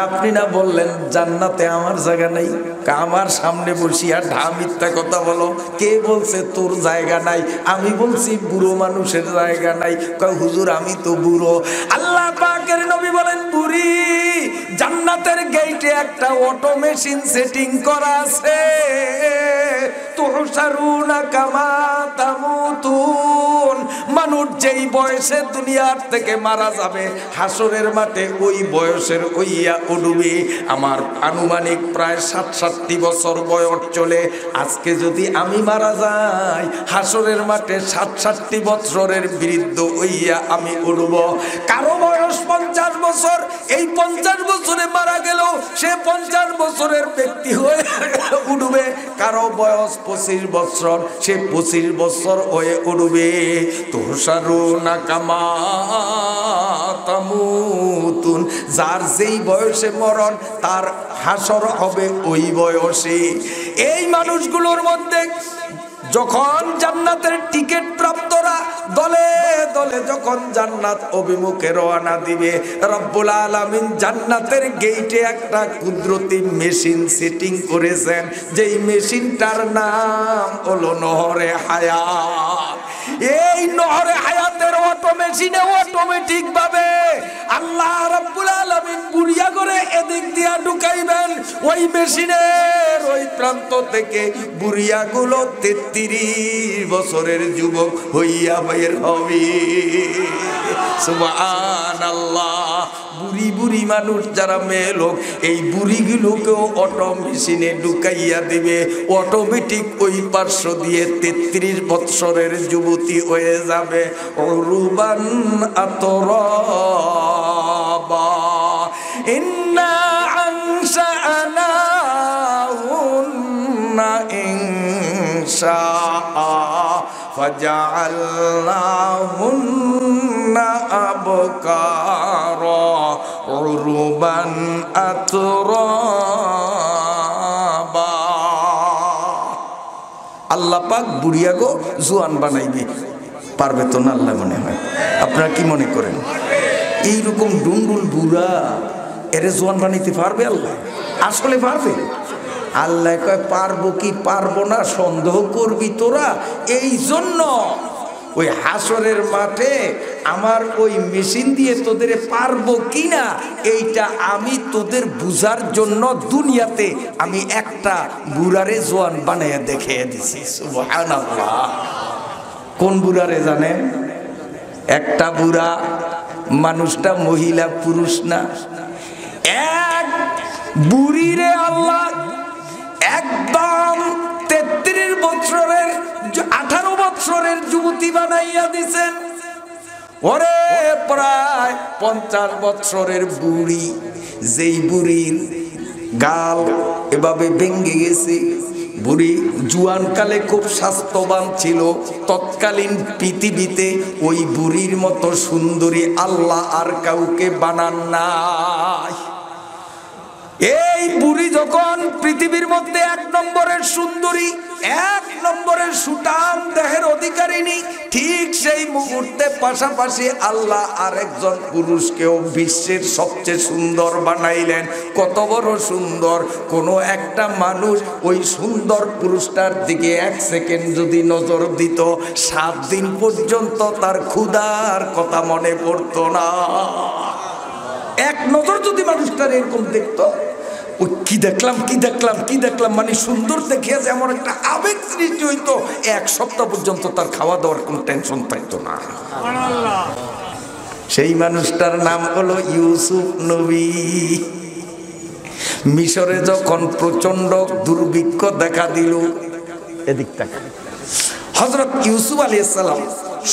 আপনি না বললেন জান্নাতে আমার জায়গা নাই? আমার সামনে বসিয়া ঢা মিথ্যা কথা বলো। কে বলছে তোর জায়গা নাই? আমি বলছি বুড়ো মানুষের জায়গা নাই। কয় হুজুর আমি তো বুড়ো। আল্লাহ পাকের নবী বলেন, বুড়ি জান্নাতের গেটে একটা অটো মেশিন সেটিং করা আছে। তুহশারুনা কামা তামুতুন। মানুষ যেই বয়সে দুনিয়ার থেকে মারা যাবে, হাসরের মাঠে ওই বয়সের হইয়া উঠবে। আমার আনুমানিক প্রায় ৬৭ বছর বয়স চলে। আজকে যদি আমি মারা যাই, হাসরের মাঠে ৬৭ বছরের বৃদ্ধ হইয়া আমি উঠব। কারো বয়স ৫০ বছর, এই ৫০ বছরে মারা গেল সে ৫০ বছরের ব্যক্তি হয়ে উঠবে। কারো বয়স ২৫ বছর, সে ২৫ বছর হয়ে উঠবে। তুহশারুনা কামা তামুতুন। যার যেই বয়সে মরণ, তার হাসর হবে ওই বয়সে। এই মানুষগুলোর মধ্যে যখন জান্নাতের টিকিট প্রাপ্তরা দলে দলে যখন জান্নাত অভিমুখে রওনা দিবে, রব্বুল আলামিন জান্নাতের গেটে একটা কুদরতি মেশিন সেটিং করেছেন, যেই মেশিনটার নাম হলো নহরে হায়াত। এই নহরে হায়াতের অটো মেশিনে অটোমেটিক ভাবে আল্লাহ রব্বুল আলামিন বুড়িয়া করে এদিক দিয়া ঢুকাইবেন। ওই মেশিনের ওই প্রান্ত থেকে বুড়িয়া গুলো ৩৩ বছরের যুবক হইয়া বের হবে। সুবহানাল্লাহ। বুড়ি বুড়ি মানুষ যারা মেয়ে লোক, এই বুড়িগুলোকেও অটো মেশিনে ঢুকাইয়া দিবে। অটোমেটিক ওই পার্শ্ব দিয়ে ৩৩ বছরের যুবতী হয়ে যাবে। উরুবান আতরাবা ইন্না আনশানাহুন্না ইনশাআ ফাজআলনাহুন্না আবকারা উরুবান আতরাবা। আল্লাহ পাক বুড়িয়া গো জোয়ান বানাইবে। পারবে তো না আল্লাহ মনে হয়? আপনারা কি মনে করেন? এইরকম ডুন্ডুল বুড়া এরে জোয়ান বানাইতে পারবে আল্লাহ? আসলে পারবে? আল্লাহ কয় পারবো কি পারবো না সন্দেহ করবি তোরা। এই জন্য ওই হাসরের মাঠে আমার ওই মেশিন দিয়ে তোদের পারবো কিনা এইটা আমি তোদের বুঝার জন্য দুনিয়াতে আমি একটা বুড়ারে জোয়ান বানাইয়া দেখিয়ে দিছি। সুবহানাল্লাহ। কোন বুড়ারে জানেন? একটা বুড়া, মানুষটা মহিলা পুরুষ না, বুড়িরে আল্লাহ একদম 33 বছরের 18 বছরের যুবতী বানাইয়া দিছেন। ওরে প্রায় 50 বছরের বুড়ি, যেই বুড়ির গাল এভাবে ভেঙে গেছে, বুড়ি জুয়ান কালে খুব স্বাস্থ্যবান ছিল, তৎকালীন পৃথিবীতে ওই বুড়ির মতো সুন্দরী আল্লাহ আর কাউকে বানান নাই। এই বুড়ি যখন পৃথিবীর মধ্যে 1 নম্বরের সুন্দরী, 1 নম্বরের সুঠাম দেহের অধিকারিণী, ঠিক সেই মুহূর্তে পাশাপাশি আল্লাহ আরেকজন পুরুষকেও বিশ্বের সবচেয়ে সুন্দর বানাইলেন। কত বড় সুন্দর! কোনো একটা মানুষ ওই সুন্দর পুরুষটার দিকে 1 সেকেন্ড যদি নজর দিত, 7 দিন পর্যন্ত তার ক্ষুধার কথা মনে পড়তো না। 1 নজর যদি মানুষটার এরকম দেখতো, ও কি দেখলাম কি দেখলাম কি দেখলাম, মানে সুন্দর দেখিয়া যে এমন একটা আবেগ সৃষ্টি হইতো, 1 সপ্তাহ পর্যন্ত তার খাওয়া দাওয়ার কোনো টেনশন থাকতো না। সেই মানুষটার নাম হলো ইউসুফ নবী। মিশরে যখন প্রচন্ড দুর্ভিক্ষ দেখা দিল, এদিক তাকান, হযরত ইউসুফ আলাইহিস সালাম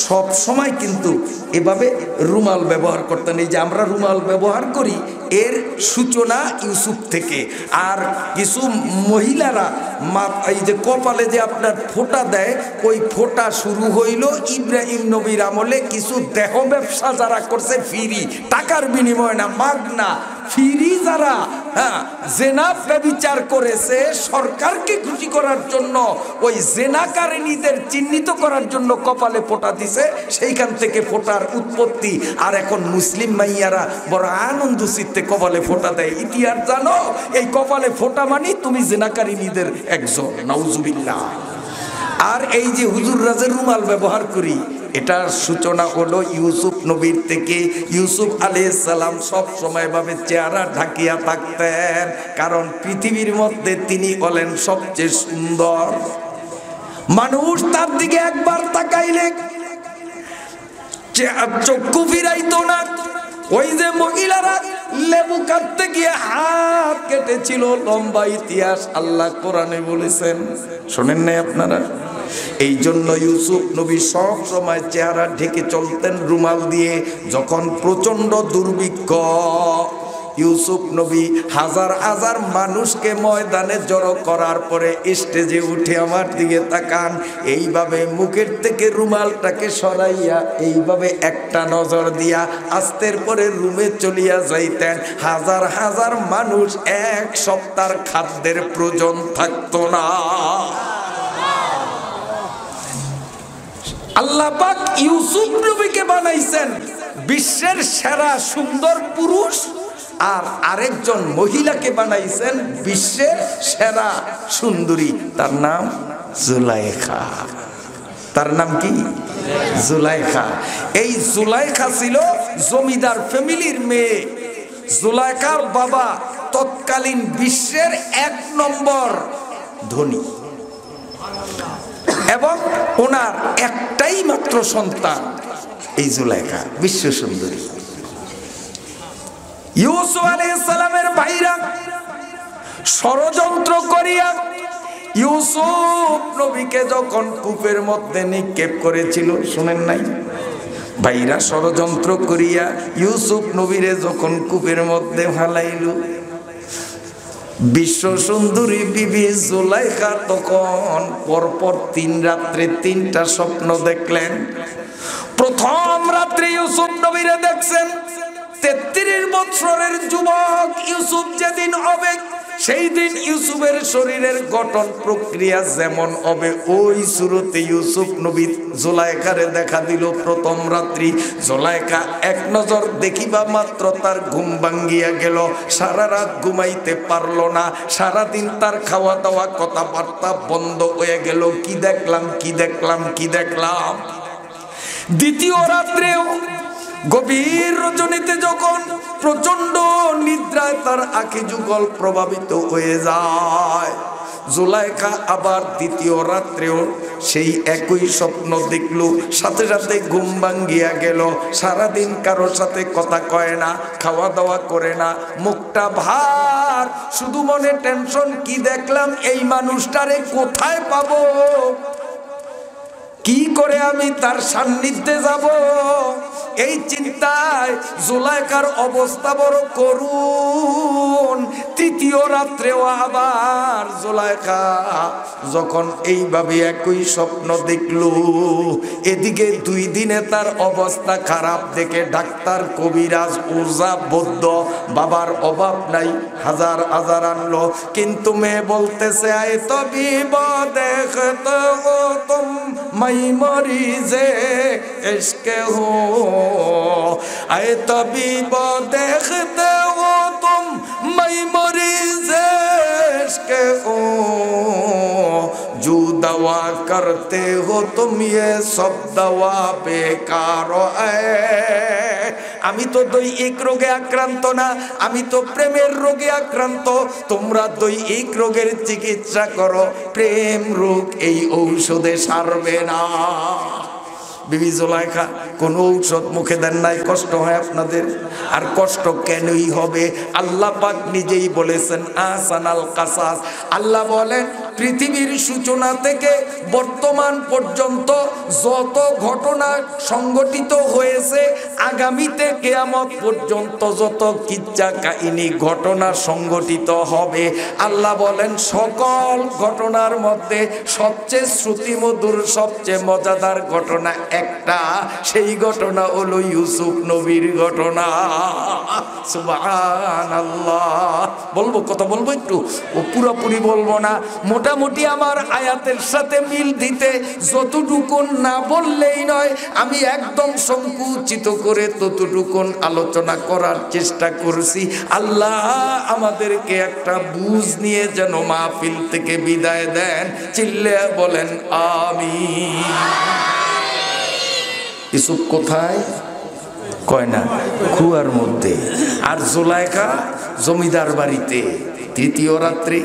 সব সময় কিন্তু এভাবে রুমাল ব্যবহার করতেন। এই যে আমরা রুমাল ব্যবহার করি, এর সূচনা ইউসুফ থেকে। আর কিছু মহিলারা এই যে কপালে যে আপনার ফোঁটা দেয়, ওই ফোঁটা শুরু হইল ইব্রাহিম নবীর আমলে। কিছু দেহ ব্যবসা যারা করছে ফ্রি, টাকার বিনিময় না, মাগনা ফ্রি, যারা জেনা ব্যভিচার করেছে সরকারকে খুশি করার জন্য, ওই জেনাকারিনীদের চিহ্নিত করার জন্য কপালে ফোঁটা দিছে, সেইখান থেকে ফোঁটার উৎপত্তি। আর এখন মুসলিম মাইয়ারা বড় আনন্দ চিত্তে কপালে ফোঁটা দেয়। ইতিহাস জানো, এই কপালে ফোঁটা মানে তুমি জেনাকারিনীদের একজন, নাউজুবিল্লাহ। আর এই যে হুজুর রাজের রুমাল ব্যবহার করি, এটার সূচনা হলো ইউসুফ নবীর থেকে। ইউসুফ আলাইহিস সালাম সব সময় ভাবে চেহারা ঢাকিয়া থাকতেন, কারণ পৃথিবীর মধ্যে তিনি হলেন সবচেয়ে সুন্দর। মানুষ তার দিকে একবার তাকাইলে চক্ষু ফিরাইতো না। ওই যে মহিলারা লেবু কাটতে গিয়ে হাত কেটেছিল, লম্বা ইতিহাস আল্লাহ কোরআনে বলেছেন, শোনেন নাই আপনারা? এই জন্য ইউসুফ নবী সব সময় চেহারা ঢেকে চলতেন রুমাল দিয়ে। যখন প্রচন্ড দুর্ভিক্ষ, ইউসুফ নবী হাজার হাজার মানুষকে ময়দানে জড়ো করার পরে স্টেজে উঠে আমার দিকে তাকান, এইভাবে মুখের থেকে রুমালটাকে সরাইয়া এইভাবে একটা নজর দিয়া আস্তের পরে রুমে চলিয়া যাইতেন। হাজার হাজার মানুষ 1 সপ্তাহের খাদ্যের প্রয়োজন থাকতো না। আল্লাহ পাক ইউসুফ নবীকে বানাইছেন বিশ্বের সেরা সুন্দর পুরুষ, আর আরেকজন মহিলাকে বানাইছেন বিশ্বের সেরা সুন্দরী। তার নাম জুলাইখা। তার নাম কি? জুলাইখা। এই জুলাইখা ছিল জমিদার ফ্যামিলির মেয়ে। জুলাইখার বাবা তৎকালীন বিশ্বের 1 নম্বর ধনী, এবং ওনার একটাই মাত্র সন্তান এই জুলাইখা, বিশ্ব সুন্দরী। ইউসুফ আলাইহিস সালামের ভাইরা ষড়যন্ত্র করিয়া ইউসুফ নবীকে যখন কূপের মধ্যে নিক্ষেপ করেছিল, শুনেন নাই? ভাইরা ষড়যন্ত্র করিয়া ইউসুফ নবীরে যখন কূপের মধ্যে ফালাইল, বিশ্ব সুন্দরী বিবি জুলাইখা তখন পরপর 3 রাত্রে 3টা স্বপ্ন দেখলেন। প্রথম রাত্রে ইউসুফ নবীরে দেখছেন 33 বছরের যুবক ইউসুফ যেদিন হবে, সেই দিন ইউসুফের শরীরের গঠন প্রক্রিয়া যেমন হবে, ওই সুরতে ইউসুফ নবী জুলাইখারে দেখা দিল প্রথম রাত্রি। জুলাইখা 1 নজর দেখিবা মাত্র তার ঘুম ভাঙ্গিয়া গেল, সারা রাত ঘুমাইতে পারলো না, সারাদিন তার খাওয়া দাওয়া কথাবার্তা বন্ধ হয়ে গেল। কি দেখলাম কি দেখলাম কি দেখলাম। দ্বিতীয় রাত্রেও গভীর রজনীতে যখন প্রচন্ড নিদ্রায় তার আঁখি যুগল প্রভাবিত হয়ে যায়, জুলাইখা আবার দ্বিতীয় রাত্রেও সেই একই স্বপ্ন দেখল, সাথে সাথে ঘুম ভাঙ্গিয়া গেল। সারাদিন কারোর সাথে কথা কয় না, খাওয়া দাওয়া করে না, মুখটা ভার, শুধু মনে টেনশন, কি দেখলাম, এই মানুষটারে কোথায় পাবো, কি করে আমি তার সান্নিধ্যে যাব, এই চিন্তায় জুলাইখার অবস্থা বড় করুণ। তৃতীয় রাত্রেও আবার জুলাইখা যখন এইভাবে একই স্বপ্ন দেখল, এদিকে 2 দিনে তার অবস্থা খারাপ দেখে ডাক্তার, কবিরাজ, ওঝা, বৈদ্য, বাবার অভাব নাই, হাজার হাজার আনলো, কিন্তু মেয়ে বলতেছে আয় তবিব দেখতে হো তুম মাই মরিজে ইশকে হো, আয় তবিব দেখতে হো তুম মাই মরিজে ইশকে হো, जो दवा करते हो तुम ये सब दवा बेकार है। আমি তো দৈহিক রোগে আক্রান্ত না, আমি তো প্রেমের রোগে আক্রান্ত, তোমরা দৈহিক রোগের চিকিৎসা করো, প্রেম রোগ এই ঔষধে সারবে না। বিবি জুলাইখা কোনো ঔষধ মুখে দেন নাই, কষ্ট হয় আপনাদের, আর কষ্ট কেনই হবে, আল্লাহ পাক নিজেই বলেছেন আহসানাল কাসাস। আল্লাহ বলেন পৃথিবীর সূচনা থেকে বর্তমান পর্যন্ত যত ঘটনা সংঘটিত হয়েছে, আগামীতে কিয়ামত পর্যন্ত যত কিচ্ছা কাহিনী ঘটনা সংঘটিত হবে, আল্লাহ বলেন সকল ঘটনার মধ্যে সবচেয়ে শ্রুতিমধুর, সবচেয়ে মজাদার ঘটনা একটা, সেই ঘটনা হলো ইউসুফ নবীর ঘটনা। সুবহানাল্লাহ। বলবো কথা বলবো একটু, ও পুরোপুরি বলবো না, মোটামুটি আমার আয়াতের সাথে মিল দিতে যতটুকুন না বললেই নয়, আমি একদম সংকুচিত করে ততটুকুন আলোচনা করার চেষ্টা করছি। আল্লাহ আমাদেরকে একটা বুঝ নিয়ে যেন মাহফিল থেকে বিদায় দেন, চিল্লে বলেন আমিন। ইউসুফ কোথায়? কয় না, কুয়ার মধ্যে। আর জুলাইখা জমিদার বাড়িতে। তৃতীয় রাত্রে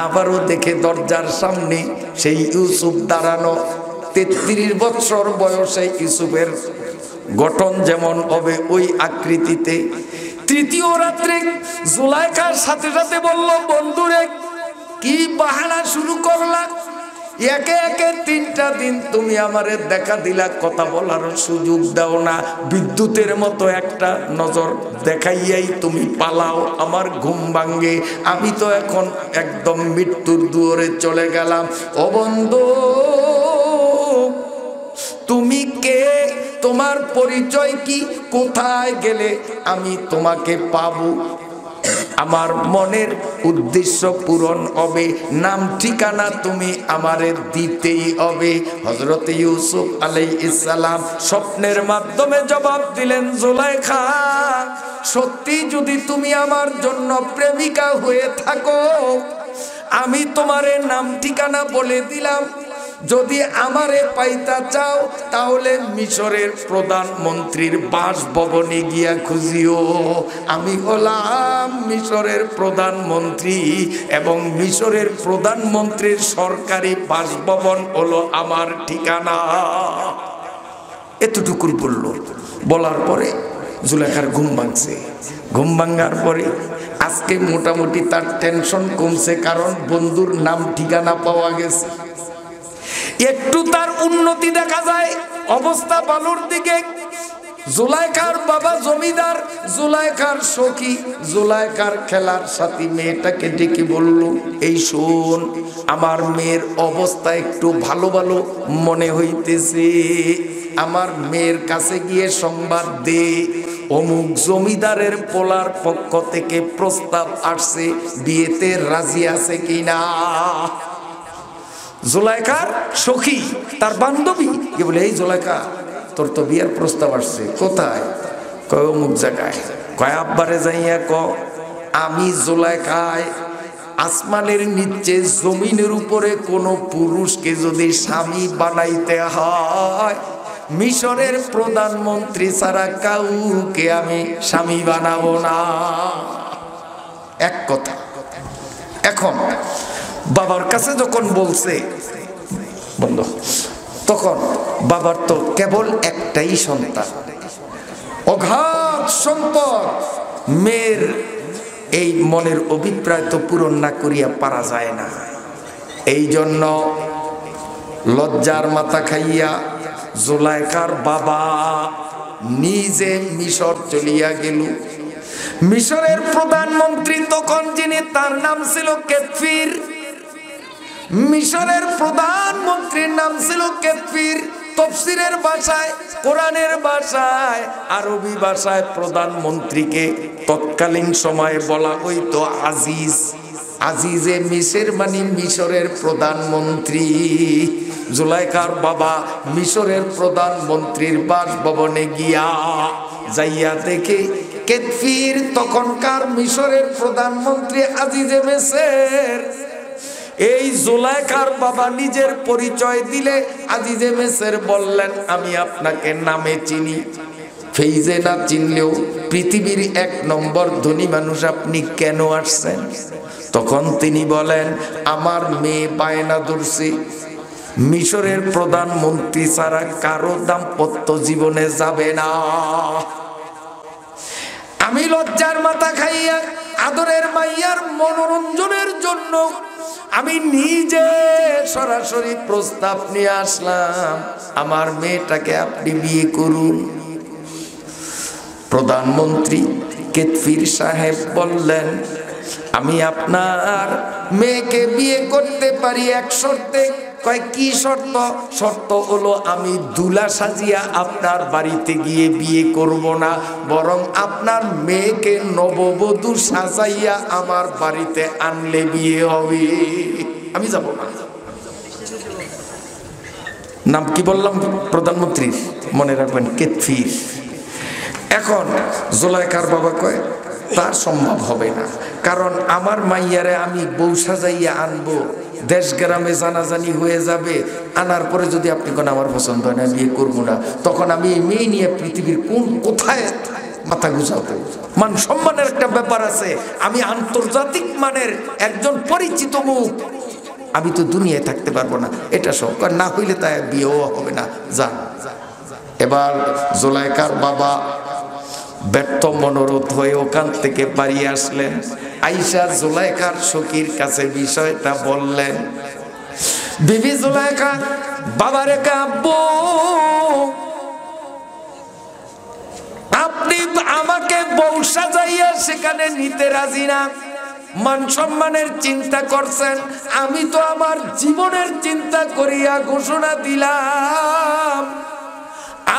আবারও দেখে দরজার সামনে সেই ইউসুফ দাঁড়ানো। 33 বছর বয়সে ইউসুফের গঠন যেমন হবে ওই আকৃতিতে। তৃতীয় রাত্রে জুলাইখার সাথে সাথে বলল, বন্ধুরে কি বাহানা শুরু করলা, একে একে 3টা দিন তুমি আমারে দেখা দিলা, কথা বলার সুযোগ দাও না, বিদ্যুতের মতো একটা নজর দেখাইয়াই তুমি পালাও, আমার ঘুম ভাঙ্গে, আমি তো এখন একদম মৃত্যুর দুয়ারে চলে গেলাম। ও বন্ধু তুমি কে, তোমার পরিচয় কি, কোথায় গেলে আমি তোমাকে পাবো, আমার মনের উদ্দেশ্য পূরণ হবে, নাম ঠিকানা তুমি আমারে দিতেই হবে। হযরত ইউসুফ আলাইহিস সালাম স্বপ্নের মাধ্যমে জবাব দিলেন, জুলাইখা সত্যি যদি তুমি আমার জন্য প্রেমিকা হয়ে থাকো, আমি তোমারে নাম ঠিকানা বলে দিলাম, যদি আমারে পাইতা চাও তাহলে মিশরের প্রধানমন্ত্রীর বাসভবনে গিয়া খুঁজিও, আমি হলাম মিশরের প্রধানমন্ত্রী এবং মিশরের প্রধানমন্ত্রীর সরকারি বাসভবন হলো আমার ঠিকানা। এতটুকু বলল। বলার পরে জুলাইখার ঘুম ভাঙছে। ঘুম ভাঙার পরে আজকে মোটামুটি তার টেনশন কমছে, কারণ বন্ধুর নাম ঠিকানা পাওয়া গেছে, একটু তার উন্নতি দেখা যায়, অবস্থা ভালোর দিকে। জুলাইখার বাবা জমিদার, জুলাইখার সখী, জুলাইখার খেলার সাথী মেয়েটাকে ডেকে বলল, এই শোন, আমার মেয়ের অবস্থা একটু ভালো ভালো মনে হইতেছে, আমার মেয়ের কাছে গিয়ে সংবাদ দে, অমুক জমিদারের পোলার পক্ষ থেকে প্রস্তাব আসছে, বিয়েতে রাজি আছে কিনা। জুলাইখার সখী তার বান্ধবী কে বলে, এই জুলাইখা তোর তো বিয়ের প্রস্তাব আসছে, কোথায়? কয় অমুক জায়গায়। কয় আব্বারে যাইয়া ক, আমি জুলাইখায় আসমানের নিচে জমিনের উপরে কোন পুরুষকে যদি স্বামী বানাইতে হয়, মিশরের প্রধানমন্ত্রী ছাড়া কাউকে আমি স্বামী বানাবো না। এক কথা। এখন বাবার কাছে যখন বলছে বন্ধ, তখন বাবার তো কেবল একটাই সন্তান, অগাধ সম্পদ, মেয়ের এই মনের অভিপ্রায় তো পূরণ না করিয়া পারা যায় না। এই জন্য লজ্জার মাথা খাইয়া জুলাইখার বাবা নিজে মিশর চলিয়া গেল। মিশরের প্রধানমন্ত্রী তখন যিনি, তার নাম ছিল কেতফির। মিশরের প্রধানমন্ত্রীর নাম ছিল কেতফির। তাফসীরের ভাষায়, কোরআনের ভাষায়, আরবি ভাষায় প্রধানমন্ত্রীকে তৎকালীন সময়ে বলা হইতো আজিজ। আজিজে মিশর মানে মিশরের প্রধানমন্ত্রী। জুলাইখার বাবা মিশরের প্রধানমন্ত্রীর বাসভবনে গিয়া যাইয়া দেখে কেতফির তখনকার মিশরের প্রধানমন্ত্রী আজিজে মিশর। এই জুলাইখার বাবা নিজের পরিচয় দিলে আজিজে মিশর বললেন, আমি আপনাকে নামে চিনি, ফেইজে না চিনলেও পৃথিবীর 1 নম্বর ধনী মানুষ, আপনি কেন আসছেন? তখন তিনি বলেন, আমার মেয়ে বায়না ধরছে, মিশরের প্রধানমন্ত্রী ছাড়া কারো দাম্পত্য জীবনে যাবে না। আমি লজ্জার মাথা খাইয়া আদরের মাইয়ার মনোরঞ্জনের জন্য আমি নিজে সরাসরি প্রস্তাব নিয়ে আসলাম, আমার মেয়েটাকে আপনি বিয়ে করুন। প্রধানমন্ত্রী কেতফির সাহেব বললেন, আমি আপনার মেয়েকে বিয়ে করতে পারি এক শর্তে। কয়, কি শর্ত? শর্ত হলো আমি দুলা সাজিয়া আপনার বাড়িতে গিয়ে বিয়ে করব না, বরং আপনার মেয়েকে নববধূ সাজাইয়া আমার বাড়িতে আনলে বিয়ে হবে। আমি যাব না। নাম কি বললাম প্রধানমন্ত্রীর? মনে রাখবেন, কেতফির। এখন জুলাইখার বাবা কয়, তার সম্ভব হবে না, কারণ আমার মাইয়ারে আমি বউ সাজাইয়া আনবো, দেশ গ্রামে জানাজানি হয়ে যাবে, আনার পরে যদি আপনি কোন আমার পছন্দ হয় না, বিয়ে করবো না, তখন আমি এই মেয়ে নিয়ে পৃথিবীর কোথায় মাথা গুজাবো? মান সম্মানের একটা ব্যাপার আছে, আমি আন্তর্জাতিক মানের একজন পরিচিত মুখ, আমি তো দুনিয়ায় থাকতে পারবো না, এটা সব না হইলে তাই বিয়েও হবে না, যান। এবার জুলাইখার বাবা ব্যর্থ মনোরথ হয়ে ওখান থেকে বাড়ি আসলেন। আইসা জুলাইখার সখীর কাছে বিষয়টা বললেন। বিবি জুলাইখা বাবারে কাব্বু, আপনি আমাকে বউ সাজাইয়া সেখানে নিতে রাজি না, মান সম্মানের চিন্তা করছেন, আমি তো আমার জীবনের চিন্তা করিয়া ঘোষণা দিলাম,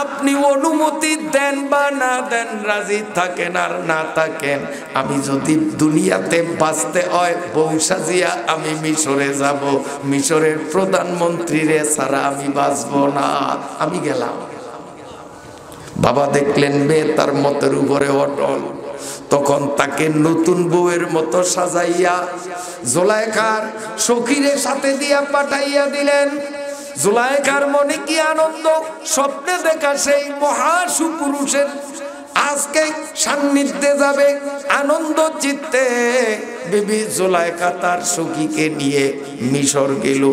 আপনি অনুমতি দেন বা না দেন, রাজি থাকেন আর না থাকেন, আমি যদি দুনিয়াতে বাঁচতে হয় বউ সাজিয়া আমি মিশরে যাব, মিশরের প্রধানমন্ত্রীরে ছাড়া আমি বাঁচব না, আমি গেলাম। বাবা দেখলেন মেয়ে তার মতের উপরে অটল, তখন তাকে নতুন বউয়ের মতো সাজাইয়া জুলাইখার সখীরে সাথে দিয়া পাঠাইয়া দিলেন। জুলাইখার মনে কি আনন্দ, স্বপ্নে দেখা সেই মহাসুপুরুষের আজকে সান্নিধ্যে যাবে, আনন্দ চিত্তে বিবি জুলাইখা তার সখীকে নিয়ে মিশর গেল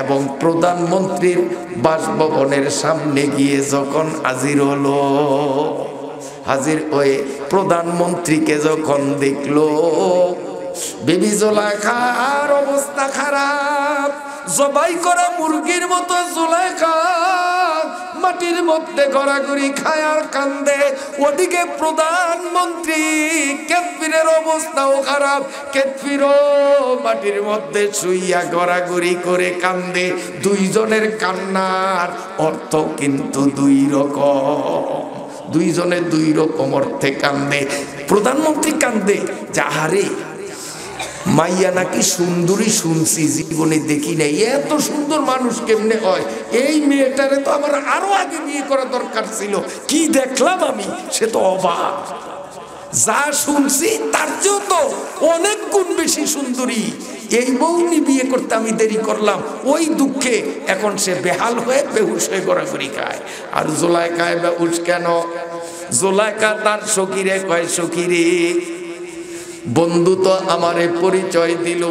এবং প্রধানমন্ত্রীর বাসভবনের সামনে গিয়ে যখন হাজির হলো, হাজির হয়ে প্রধানমন্ত্রীকে যখন দেখলো, বিবি জুলাইখার অবস্থা খারাপ, জবাই করা মুরগির মতো জুলাইখা মাটির মধ্যে গড়াগড়ি খায় আর কান্দে। ওদিকে প্রধানমন্ত্রী কেতফিরের অবস্থাও খারাপ, কেতফিরও মাটির মধ্যে শুইয়া গড়াগড়ি করে কান্দে। দুইজনের কান্নার অর্থ কিন্তু দুই রকম, দুইজনের দুই রকম অর্থে কান্দে। প্রধানমন্ত্রী কান্দে, যাহারে মাইয়া নাকি সুন্দরী, শুনছি জীবনে দেখি নাই, এত সুন্দর মানুষ কেমনে হয়, এই মেয়েটারে তো আমার আরো আগে বিয়ে করা দরকার ছিল, কি দেখলাম আমি, সে তো অবাক। যা শুনছি তার চেয়েও তো অনেক গুণ বেশি সুন্দরী, এই বউনি বিয়ে করতে আমি দেরি করলাম, ওই দুঃখে এখন সে বেহাল হয়ে বেহুশ হয়ে গড়াগড়ি খায়। আর জুলাইখায় বেহুশ কেন? জুলাইখা তার সখীরে কয়, সখীরে বন্ধু তো আমারে পরিচয় দিল,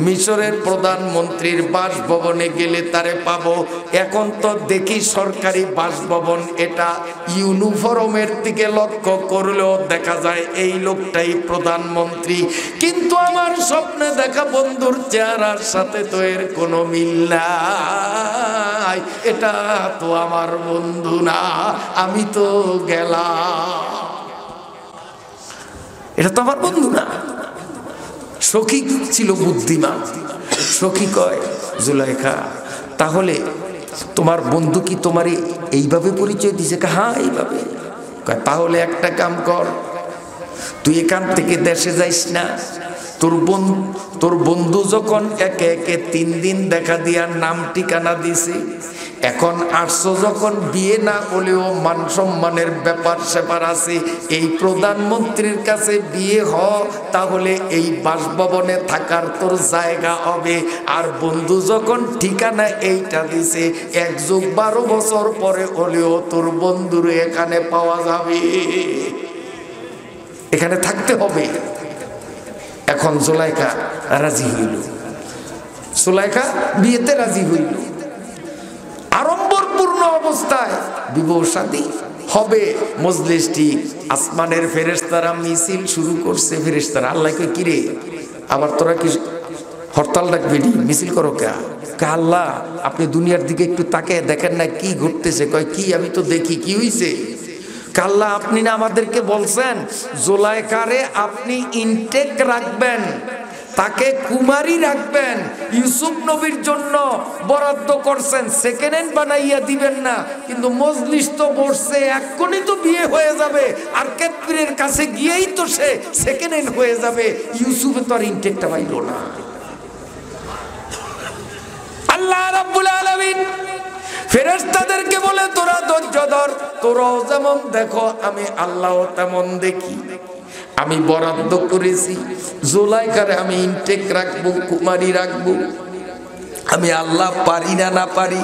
মিশরের প্রধানমন্ত্রীর বাসভবনে গেলে তারে পাবো। এখন তো দেখি সরকারি বাসভবন, এটা ইউনিফর্মের দিকে লক্ষ্য করলেও দেখা যায় এই লোকটাই প্রধানমন্ত্রী, কিন্তু আমার স্বপ্নে দেখা বন্ধুর চেহারার সাথে তো এর কোনো মিল নাই। এটা তো আমার বন্ধু না, আমি তো গেলাম, এটা তো আমার বন্ধু না। সখী ছিল বুদ্ধিমান, সখী কয়, জুলাইখা তাহলে তোমার বন্ধু কি তোমার এইভাবে পরিচয় দিছে? হ্যাঁ এইভাবে। কয় তাহলে একটা কাম কর, তুই এখান থেকে দেশে যাইস না, তোর বন্ধু যখন একে একে 3 দিন দেখা দিয়া নাম ঠিকানা দিছে, এখন আসছো যখন, বিয়ে না হলেও মান সম্মানের ব্যাপার স্যাপার আছে, এই প্রধানমন্ত্রীর কাছে বিয়ে হ, তাহলে এই বাসভবনে থাকার তোর জায়গা হবে। আর বন্ধু যখন ঠিকানা এইটা দিছে, 1 যুগ 12 বছর পরে হলেও তোর বন্ধুর এখানে পাওয়া যাবে, এখানে থাকতে হবে। এখন জুলাইখা রাজি হইল, জুলাইখা বিয়েতে রাজি হইল। আড়ম্বরপূর্ণ অবস্থায় বিবাহ শাদী হবে। মজলিসটি, আসমানের ফেরেশতারা মিছিল শুরু করছে। ফেরেশতারা আল্লাহকে, কিরে আবার তোরা কি হরতাল ডাকবি, মিছিল করো কে? আল্লাহ আপনি দুনিয়ার দিকে একটু তাকিয়ে দেখেন না কি ঘটতেছে। কয় কি, আমি তো দেখি, কি হইছে? আল্লাহ আপনি না আমাদেরকে বলছেন জুলাইখারে আপনি ইনটেক রাখবেন, তাকে কুমারী রাখবেন, ইউসুফ নবীর জন্য বরাদ্দ করছেন, সেকেন্ড হ্যান্ড বানাইয়া দিবেন না। কিন্তু মজলিস তো বসছে, এক্ষুনি তো বিয়ে হয়ে যাবে, আর কেতপীরের কাছে গিয়েই তো সে সেকেন্ড হ্যান্ড হয়ে যাবে। ইউসুফে তো আর ইনটেকটা পাইল না। আল্লাহ রাব্বুল আলামিন ফেরেশতাদেরকে বলে, তোরা ধৈর্য ধর, তোরাও যেমন দেখো আমি আল্লাহ তেমন দেখি। আমি বরাদ্দ করেছি জুলাইখারে আমি ইনটেক রাখবো, কুমারী রাখবো। আমি আল্লাহ পারি না না পারি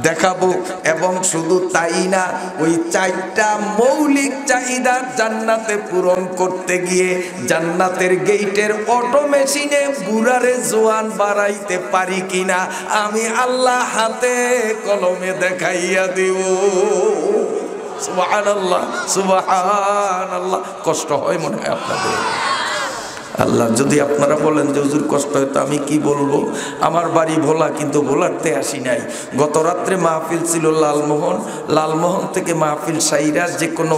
দেখাবো। এবং শুধু তাই না, ওই 4টা মৌলিক চাহিদা জান্নাতে পূরণ করতে গিয়ে জান্নাতের গেটের অটো মেশিনে বুড়ারে জোয়ান বাড়াইতে পারি কিনা আমি আল্লাহ হাতে কলমে দেখাইয়া দিব। সুবহানাল্লাহ, সুবহানাল্লাহ। কষ্ট হয় মনে হয় আপনাদের? আল্লাহ যদি আপনারা বলেন যে হুজুর কষ্ট হয়, তো আমি কি বলবো। আমার বাড়ি ভোলা, কিন্তু ভোলাতে আসি নাই। গত রাত্রে মাহফিল ছিল লালমোহন, লালমোহন থেকে মাহফিল সাইরা যে কোনো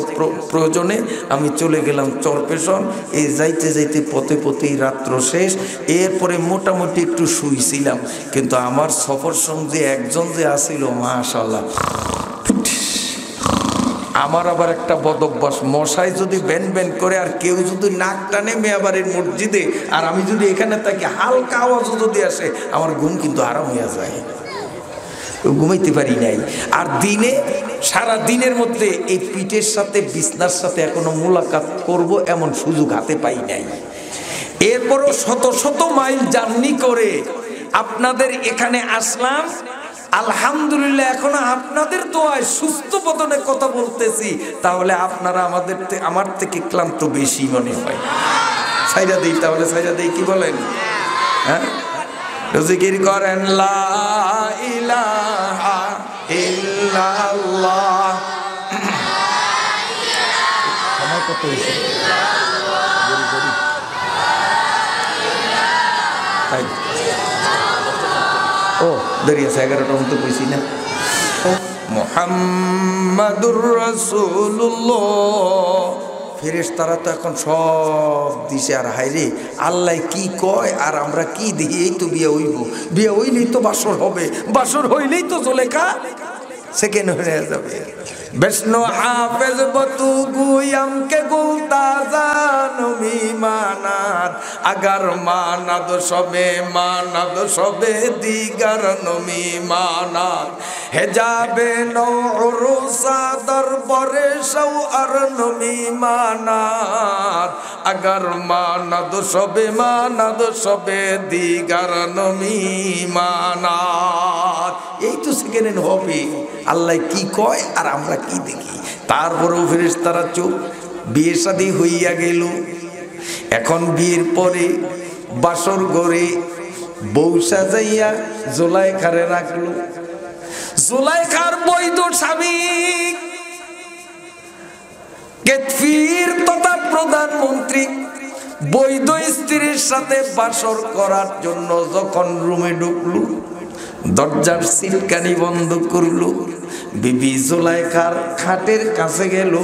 প্রয়োজনে আমি চলে গেলাম চরপেশন। এই যাইতে যাইতে পথে পথেই রাত্র শেষ। এরপরে মোটামুটি একটু শুইছিলাম, কিন্তু আমার সফর সঙ্গে একজন যে আসিল, মাশাআল্লাহ। আমার আবার একটা বদ অভ্যাস, মশাই যদি ব্যান ব্যান করে আর কেউ যদি নাক টানে মেয়াবাড়ির মসজিদে, আর আমি যদি এখানে থাকি, হালকা আওয়াজ যদি আসে, আমার ঘুম কিন্তু আরাম হয়ে যায়, ঘুমাইতে পারি নাই। আর দিনে, সারা দিনের মধ্যে এই পিঠের সাথে বিছনার সাথে এখনো মোলাকাত করব এমন সুযোগ হাতে পাই নাই। এরপরও শত শত মাইল জার্নি করে আপনাদের এখানে আসলাম। আলহামদুলিল্লাহ এখনো আপনাদের দোয়ায় সুস্থ বদনে কথা বলতেছি। তাহলে আপনারা আমার থেকে ক্লান্ত বেশি মনে হয়। সাইরা দেই, তাহলে সাইরা দেই, কি বলেন? হ্যাঁ, জিকির করেন লা ইলাহা ইল্লাল্লাহ। সময় কত হয়েছে? ও দেরি আছে, 11টা মতো কইছি না। মুহাম্মাদুর রাসূলুল্লাহ। ফেরেশতারা তো এখন সব দিছে। আর হায়রে আল্লাহ কি কয় আর আমরা কি দেখি। এই তো বিয়ে হইব, বিয়ে হইলেই তো বাসর হবে, বাসর হইলেই তো জুলেখা সেকেন্ড হয়ে যাবে। বিষ্ণু হাফেজ বতু গুয়াম কে গুলতা জানমি মানাত আগার মানাদ সবে দিগার নমি মানাত হেজাবে নৌরু সাদর বরে সৌ আর নমি মানাত আগার মানাদ সবে দিগার নমি মানাত। এই তো সেকেন্ড হবে। আল্লাহ কি কয় আর আমরা কি দেখি। তারপরেও ফেরেশতারা চুপ। বিয়ে শাদী হইয়া গেল। এখন বিয়ের পরে বাসর ঘরে বউ সাজাইয়া জুলাইখারে রাখলো। জুলাইখার বৈধ স্বামী কেতফির তথা প্রধানমন্ত্রী বৈধ স্ত্রীর সাথে বাসর করার জন্য যখন রুমে ঢুকলো, দরজার সিটকানি বন্ধ করলো, বিবি জুলাইখার খাটের কাছে গেল,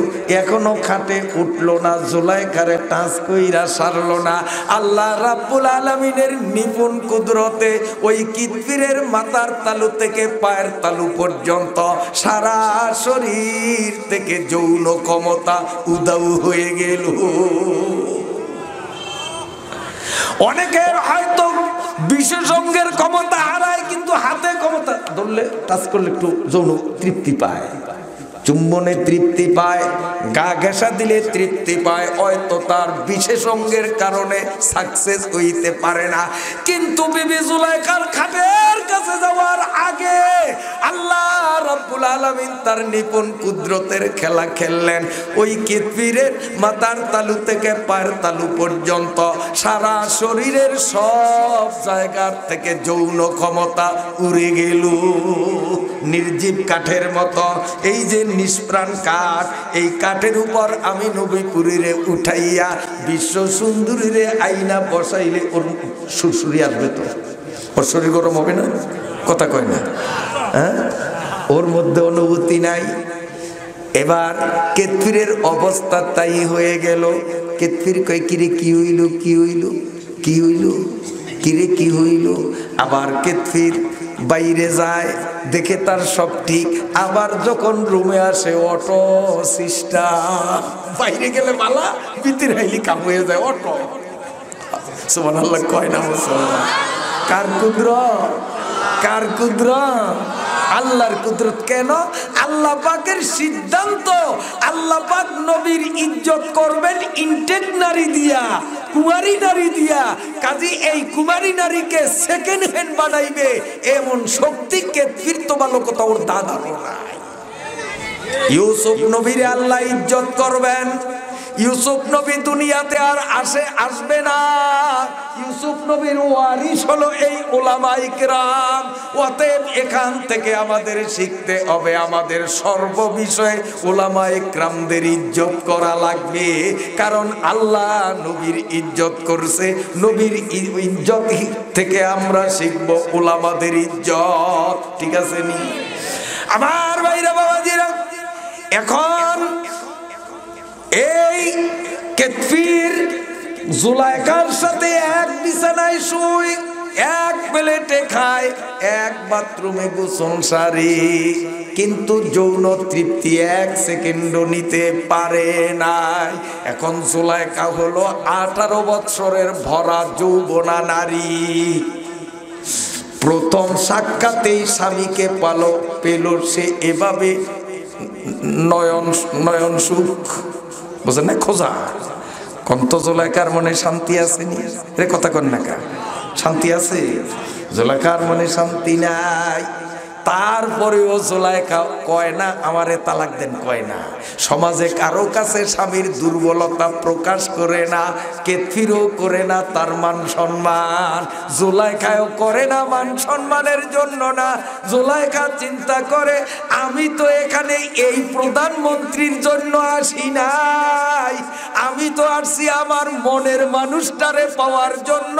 এখনো খাটে উঠলো না, জুলাইখারে টাচ কইরা সারলো না। আল্লাহ রাব্বুল আলামিনের নিপুণ কুদরতে ওই কিতফিরের মাথার তালু থেকে পায়ের তালু পর্যন্ত সারা শরীর থেকে যৌন ক্ষমতা উদাও হয়ে গেল। অনেকের হয়তো বিশেষ অঙ্গের ক্ষমতা হারায়, কিন্তু হাতে ক্ষমতা ধরলে টাচ করলে একটু যৌন তৃপ্তি পায়, চুম্বনে তৃপ্তি পায়, গা ঘেঁষা দিলে তৃপ্তি পায়, হয়তো তার বিশেষ অঙ্গের কারণে সাকসেস হইতে পারে না। কিন্তু বিবি জুলাইখার খাটের কাছে যাওয়ার আগে আল্লাহ রাব্বুল আলামিন তার নিপুণ কুদরতের খেলা খেললেন। ওই কিতফিরের মাথার তালু থেকে পায়ের তালু পর্যন্ত সারা শরীরের সব জায়গার থেকে যৌন ক্ষমতা উড়ে গেল নির্জীব কাঠের মতো। এই যে নিষ্প্রাণ কাঠ, এই কাঠের উপর আমি নবীপুরীরে উঠাইয়া বিশ্ব সুন্দরীরে আইনা বসাইলে ওর সুরসুরি আসবে তো? ওর শরীর গরম হবে না? কথা কয় না? হ্যাঁ, ওর মধ্যে অনুভূতি নাই। এবার কেতফিরের অবস্থা তাই হয়ে গেল। কেতফির কয়, কিরে কি হইল, কি হইল, কি হইল, কিরে কি হইল? আবার কেতফির বাইরে যায়, দেখে তার সব ঠিক। আবার যখন রুমে আসে, অটো সিস্টেম। বাইরে গেলে বালা, ভিতরে আইলি কাম হয়ে যায় অটো। সুবহানাল্লাহ কয় না মুসলমান? কার কুদরত? কার কুদরত? আল্লাহর কুদরত। কেন? আল্লাহ পাকের সিদ্ধান্ত। আল্লাহ পাক নবীর ইজ্জত করবেন ইনটেক নারী দিয়া, কুমারী নারী দিয়া। কাজী এই কুমারী নারীকে সেকেন্ড হ্যান্ড বানাইবে এমন শক্তি কেতফির তো বালকতা ওর দাদা নাই। ইউসুফ নবীরে আল্লাহ ইজ্জত করবেন। ইউসুফ নবী দুনিয়াতে আর আসবে না। ইউসুফ নবীর ওয়ারিস হলো এই উলামায়ে কেরাম। অতএব এখান থেকে আমাদের শিখতে হবে, আমাদের সর্ববিষয়ে উলামায়ে কেরামদের ইজ্জত করা লাগবে। কারণ আল্লাহ নবীর ইজ্জত করছে, নবীর ইজ্জত থেকে আমরা শিখব উলামাদের ইজ্জত। ঠিক আছে নি আমার ভাইরা বাবাজিরা? এখন এই কেতফির জুলাইখার সাথে এক বিছানায় শুই, এক প্লেটে খায়, এক বাথরুমে গোসল সারি, কিন্তু যৌন তৃপ্তি এক সেকেন্ডও নিতে পারে নাই। এখন জুলাইখা হলো 18 বছরের ভরা যৌবনা নারী। প্রথম সাক্ষাতেই স্বামীকে পেল সে এভাবে নয়ন সুখ, বুঝলেন না? খোঁজা কন্ত জুলাইখার মনে শান্তি আসেনি রে? কথা কন না কা? শান্তি আছে? জুলাইখার মনে শান্তি নাই। তারপরেও জুলাইখা কয় না আমারে তালাক দেন, কয় না। সমাজে কারো কাছে স্বামীর দুর্বলতা প্রকাশ করে না, কেতফিরও করে না তার মান সম্মান, জুলাইখাও করে না মান সম্মানের জন্য না। জুলাইখা চিন্তা করে, আমি তো এখানে এই প্রধানমন্ত্রীর জন্য আসি নাই, আমি তো আসছি আমার মনের মানুষটারে পাওয়ার জন্য।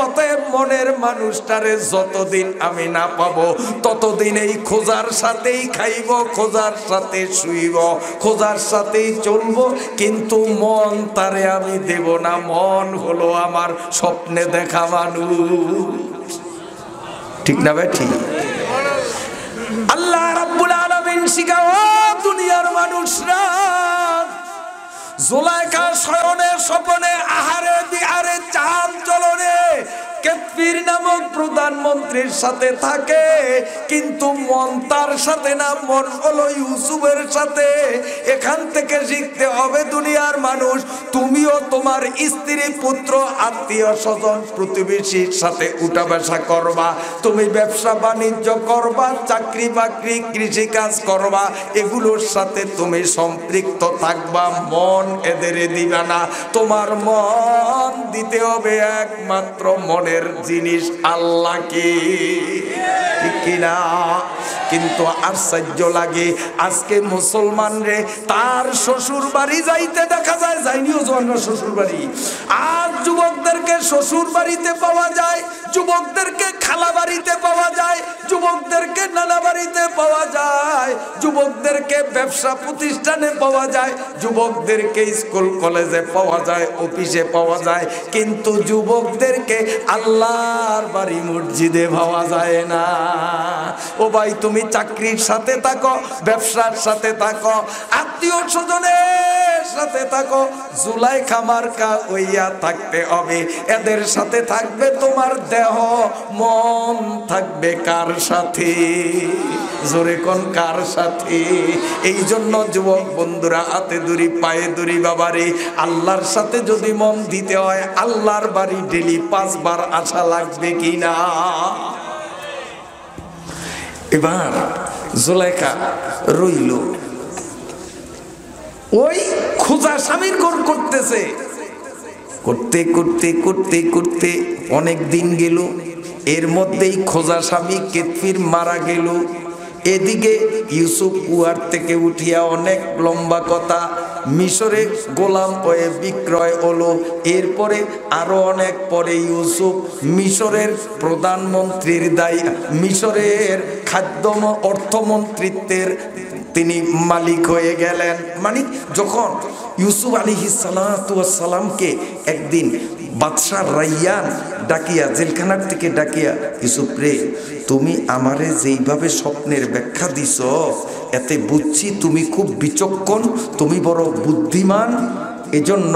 অতএব মনের মানুষটারে যতদিন আমি না পাবো ততদিন এই খোঁজার সাথেই খাইব, খোঁজার সাথে শুইব, খোঁজার সাথেই চলবো, কিন্তু মন তারে আমি দেব না। মন হলো আমার স্বপ্নে দেখা মানুষ। ঠিক না ভাই? ঠিক। আল্লাহ রাব্বুল আলামিন শিখাও দুনিয়ার মানুষরা, জুলাইখা শয়নে স্বপনে আহারে বিহারে চাল চলনে কেতফির নামক প্রধানমন্ত্রীর সাথে থাকে, কিন্তু মন তার সাথে না, মন হলো ইউসুফের সাথে। এখান থেকে শিখতে হবে দুনিয়ার মানুষ, তুমিও তোমার স্ত্রী, পুত্র, আত্মীয় স্বজন, প্রতিবেশীর সাথে উঠা বসা করবা। তুমি ব্যবসা বাণিজ্য করবা, চাকরি বাকরি, কৃষি কাজ করবা, এগুলোর সাথে তুমি সম্পৃক্ত থাকবা। মন এদের দিবা না, তোমার মন দিতে হবে একমাত্র মনের জিনিস আল্লাহকে, ঠিক কিনা? কিন্তু আশ্চর্য লাগে আজকে মুসলমান রে তার শ্বশুর বাড়ি যাইতে দেখা যায়, যাইনিও জোয়ানরা শ্বশুর বাড়ি। আর যুবকদেরকে শ্বশুর বাড়িতে পাওয়া যায়, যুবকদেরকে খালা বাড়িতে পাওয়া যায়, যুবকদেরকে নানা বাড়িতে পাওয়া যায়, যুবকদেরকে ব্যবসা প্রতিষ্ঠানে পাওয়া যায়, যুবকদেরকে স্কুল কলেজে পাওয়া যায়, অফিসে পাওয়া যায়, কিন্তু যুবকদেরকে আল্লাহর বাড়ি মসজিদে পাওয়া যায় না। ও ভাই, তুমি চাকরির সাথে থাকো, ব্যবসার সাথে থাকো, আত্মীয় স্বজনের সাথে থাকো, জুলাইখা মার্কা হইয়া থাকতে হবে। এদের সাথে থাকবে তোমার দেহ, মন থাকবে কার সাথে? জোরে কোন কার সাথে? এই জন্য যুবক বন্ধুরা, হাতে দড়ি পায়ে দড়ি বাবারে, আল্লাহর সাথে যদি মন দিতে হয়, আল্লাহর বাড়ি ডেলি 5 বার আসা লাগবে কিনা? এবার জুলাইখা রইল, ওই খোঁজা স্বামীর ঘর করতেছে, করতে করতে করতে করতে অনেক দিন গেল। এর মধ্যেই খোঁজা স্বামী কেতফির মারা গেল। এদিকে ইউসুফ কুয়ার থেকে উঠিয়া, অনেক লম্বা কথা, মিশরে গোলাম হয়ে বিক্রয় হলো। এরপরে আরো অনেক পরে ইউসুফ মিশরের প্রধানমন্ত্রীর মিশরের খাদ্য অর্থমন্ত্রিত্বের তিনি মালিক হয়ে গেলেন। মানে যখন ইউসুফ আলাইহিস সালামকে একদিন বাদশা রাইয়ান ডাকিয়া, জেলখানার থেকে ডাকিয়া, ইউসুফ রে, তুমি আমারে যেইভাবে স্বপ্নের ব্যাখ্যা দিছ, এতে বুঝছি তুমি খুব বিচক্ষণ, তুমি বড় বুদ্ধিমান। এজন্য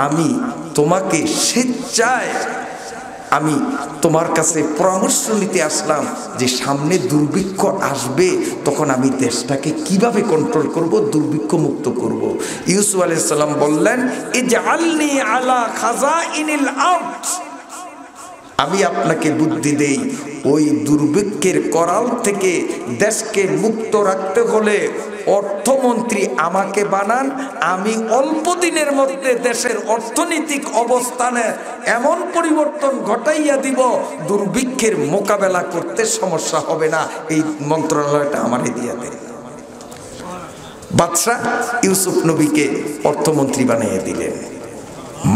আমি তোমাকে স্বেচ্ছায় আমি তোমার কাছে পরামর্শ নিতে আসলাম যে সামনে দুর্ভিক্ষ আসবে, তখন আমি দেশটাকে কিভাবে কন্ট্রোল করব, দুর্ভিক্ষ মুক্ত করব। ইউসুফ আলাইহিস সালাম বললেন, ইজআলনি আলা খাজাইনিল আরদ, আমি আপনাকে বুদ্ধি দেই, ওই দুর্ভিক্ষের করাল থেকে দেশকে মুক্ত রাখতে হলে অর্থমন্ত্রী আমাকে বানান, আমি অল্প দিনের মধ্যে দেশের অর্থনৈতিক অবস্থানে এমন পরিবর্তন ঘটাইয়া দিব, দুর্ভিক্ষের মোকাবেলা করতে সমস্যা হবে না। এই মন্ত্রণালয়টা আমারে দিয়ে দেন। বাদশাহ ইউসুফ নবীকে অর্থমন্ত্রী বানিয়ে দিলেন।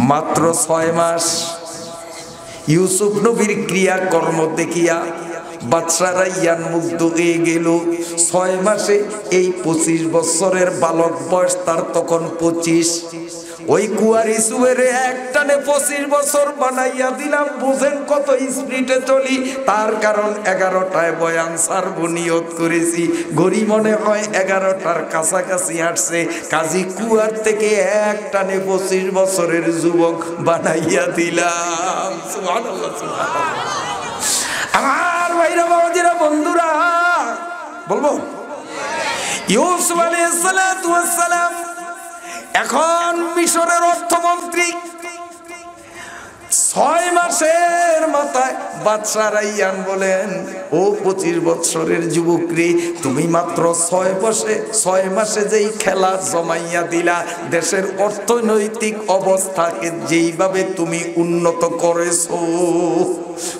মাত্র 6 মাস ইউসুফ নবীর ক্রিয়াকর্ম দেখিয়া বাদশা রাইয়ান মুগ্ধ হয়ে গেল। 6 মাসে এই 25 বছরের বালক বয়স, তার তখন 25। ওই কুয়ারি সুয়েরে একটানে 25 বছর বানাইয়া দিলাম। বুঝেন কত স্পিডে চলি? তার কারণ 11টায় বয়ান সারবো নিয়ত করেছি, ঘড়ি মনে হয় 11টার কাছাকাছি আসছে। কাজী কুয়ার থেকে একটানে 25 বছরের যুবক বানাইয়া দিলাম। সুবহানাল্লাহ, সুবহানাল্লাহ। আমার ভাইরা বাবাজিরা বন্ধুরা, বলবো ইউসুফ আলাইহিস সালাতু ওয়াস সালাম এখন মিশরের অর্থমন্ত্রী। 6 মাসের মাথায় বাদশা রাইয়ান বলেন, ও 25 বছরের যুবক রে, তুমি মাত্র 6 মাসে যেই খেলা জমাইয়া দিলা, দেশের অর্থনৈতিক অবস্থাকে যেইভাবে তুমি উন্নত করেছো,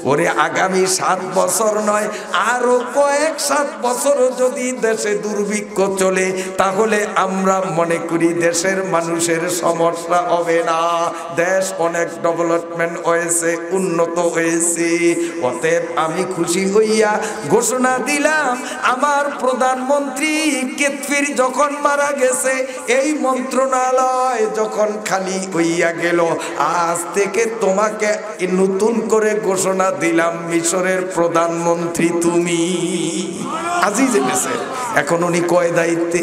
ওরে আগামী 7 বছর নয়, আরো কয়েক 7 বছর যদি দেশে দুর্ভিক্ষ চলে, তাহলে আমরা মনে করি দেশের মানুষের সমস্যা হবে না। দেশ অনেক ডেভেলপমেন্ট হয়েছে, উন্নত হয়েছে। অতএব আমি খুশি হইয়া ঘোষণা দিলাম, আমার প্রধানমন্ত্রী কেতফির যখন মারা গেছে, এই মন্ত্রণালয় যখন খালি হইয়া গেল, আজ থেকে তোমাকে নতুন করে ঘোষণা দিলাম, মিশরের প্রধানমন্ত্রী তুমি। আজিজ মিসর। এখন উনি কয় দায়িত্বে?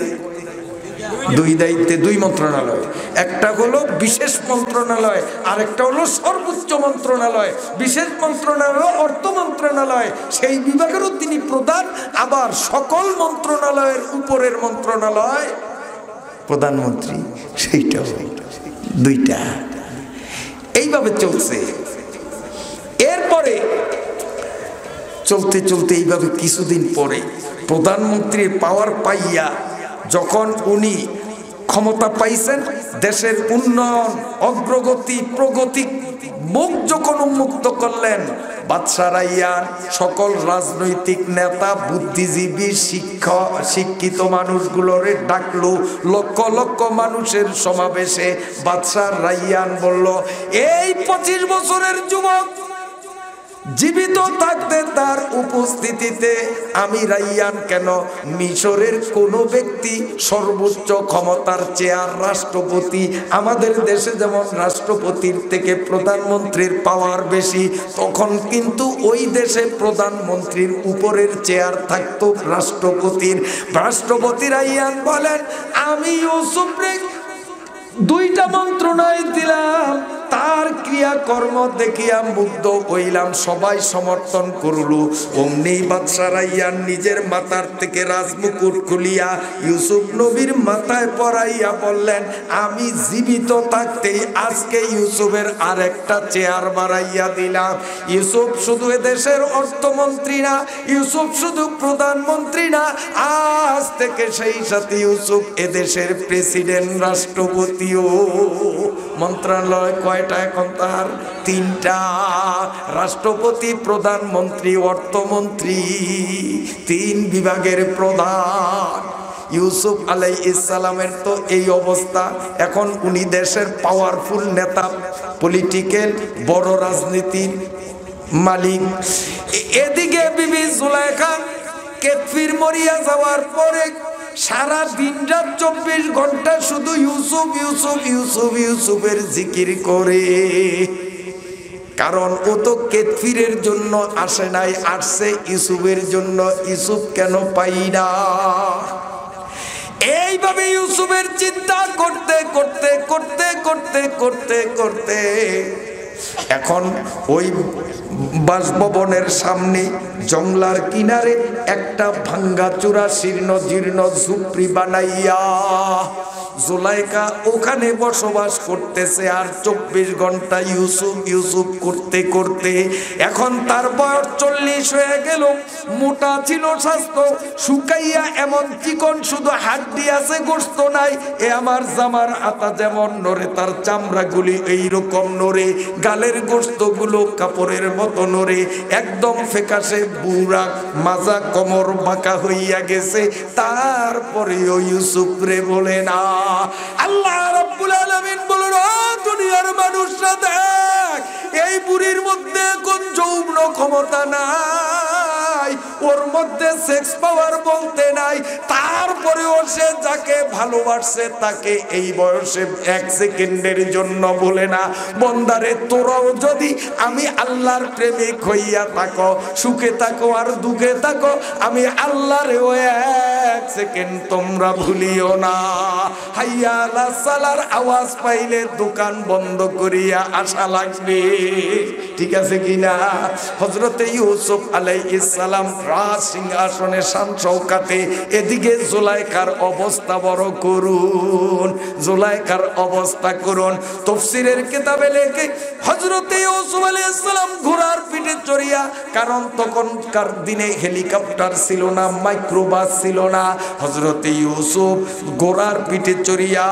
2 দায়িত্বে, 2 মন্ত্রণালয়। একটা হলো বিশেষ মন্ত্রণালয়, আরেকটা হলো সর্বোচ্চ মন্ত্রণালয়। বিশেষ মন্ত্রণালয় অর্থ মন্ত্রণালয়, সেই বিভাগেরও তিনি প্রধান। আবার সকল মন্ত্রণালয়ের উপরের মন্ত্রণালয় প্রধানমন্ত্রী, সেইটাও দুইটা। এইভাবে চলছে। এরপরে চলতে চলতে এইভাবে কিছুদিন পরে প্রধানমন্ত্রীর পাওয়ার পাইয়া যখন উনি ক্ষমতা পাইছেন, দেশের উন্নয়ন, অগ্রগতি, প্রগতি মুখ যখন উন্মুক্ত করলেন, বাদশা রাইয়ান সকল রাজনৈতিক নেতা, বুদ্ধিজীবী, শিক্ষিত মানুষগুলোরে ডাকলো। লক্ষ লক্ষ মানুষের সমাবেশে বাদশা রাইয়ান বলল, এই 25 বছরের যুবক জীবিত থাকতে তার উপস্থিতিতে আমি রাইয়ান কেন, মিশরের কোন ব্যক্তি সর্বোচ্চ ক্ষমতার চেয়ার রাষ্ট্রপতি, আমাদের দেশে যেমন রাষ্ট্রপতির থেকে প্রধানমন্ত্রীর পাওয়ার বেশি, তখন কিন্তু ওই দেশে প্রধানমন্ত্রীর উপরের চেয়ার থাকতো রাষ্ট্রপতির। রাষ্ট্রপতি রাইয়ান বলেন, আমি ইউসুফরে 2টা মন্ত্রণালয় দিলাম, তার ক্রিয়াকর্ম দেখিয়া মুগ্ধ হইলাম, সবাই সমর্থন করল। অমনি বাদশা রাইয়ান নিজের মাথার থেকে রাজমুকুট খুলিয়া ইউসুফ নবীর মাথায় পরাইয়া বললেন, আমি জীবিত থাকতেই আজকে ইউসুফের আরেকটা চেয়ার বাড়াইয়া দিলাম। ইউসুফ শুধু এদেশের অর্থমন্ত্রী না, ইউসুফ শুধু প্রধানমন্ত্রী না, আজ থেকে সেই সাথে ইউসুফ এদেশের প্রেসিডেন্ট, রাষ্ট্রপতিও। মন্ত্রণালয় কয়টা এখন তার? 3টা। রাষ্ট্রপতি, প্রধানমন্ত্রী, অর্থমন্ত্রী, 3 বিভাগের প্রধান। ইউসুফ আলাইহিস সালামের তো এই অবস্থা। এখন উনি দেশের পাওয়ারফুল নেতা, পলিটিক্যাল বড় রাজনীতির মালিক। এদিকে বিবি জুলাইখা কেতফির মরিয়া যাওয়ার পরে সারা দিন রাত 24 ঘন্টা শুধু ইউসুফ ইউসুফ ইউসুফ ইউসুফের জিকির করে। কারণ ও তো কেতফিরের জন্য আসে নাই, আসছে ইউসুফের জন্য। ইউসুফ কেন পাই না? এইভাবে ইউসুফের চিন্তা করতে করতে করতে করতে করতে করতে এখন ওই বাসভবনের সামনে জংলার কিনারে একটা ভাঙ্গাচুরা শীর্ণ জীর্ণ ঝুপড়ি বানাইয়া জুলাইখা ওখানে বসবাস করতেছে। আর 24 ঘন্টা ইউসুফ ইউসুফ করতে করতে এখন তার বয়স 40 হয়ে গেল। মোটা ছিল স্বাস্থ্য, শুকাইয়া এমন চিকন, শুধু হাড্ডি আছে, গোশত নাই। এ আমার জামার আতা যেমন নড়ে, তার চামড়াগুলি এইরকম নড়ে, গালের গোশতগুলো কাপড়ের মতো নড়ে, একদম ফেকাশে বুড়া, মাজা কোমর বাঁকা হইয়া গেছে। তারপরেও ইউসুফ রে বলে না। আল্লাহ রাব্বুল আলামিন বলেন, ও দুনিয়ার মানুষরা দেখ, এই বুড়ির মধ্যে কোন যৌন ক্ষমতা নাই, ওর মধ্যে সেক্স পাওয়ার বলতে নাই। তারপরেও সে যাকে ভালোবাসে তাকে এই বয়সে 1 সেকেন্ডের জন্য বলে না, বন্দারে তোরাও যদি আমি আল্লাহর প্রেমিক হইয়া থাকো, সুখে থাকো আর দুঃখে থাকো, আমি আল্লাহর 1 সেকেন্ড তোমরা ভুলিও না। হাইয়া আলাস সালার আওয়াজ পাইলে দোকান বন্ধ করিয়া আসা লাগবে। ঠিক আছে কিনা? হযরতে ইউসুফ আলাইহিস সালাম রাজ সিংহাসনে শান শওকাতে, এদিকে জুলাইখার অবস্থা বড় করুন, জুলাইখার অবস্থা করুন। তাফসীরের কিতাবে লেখে হযরতে ইউসুফ আলাইহিস সালাম ঘোড়ার পিঠে চড়িয়া, কারণ তখনকার দিনে হেলিকপ্টার ছিল না, মাইক্রোবাস ছিল না। হযরতে ইউসুফ ঘোড়ার পিঠে চড়িয়া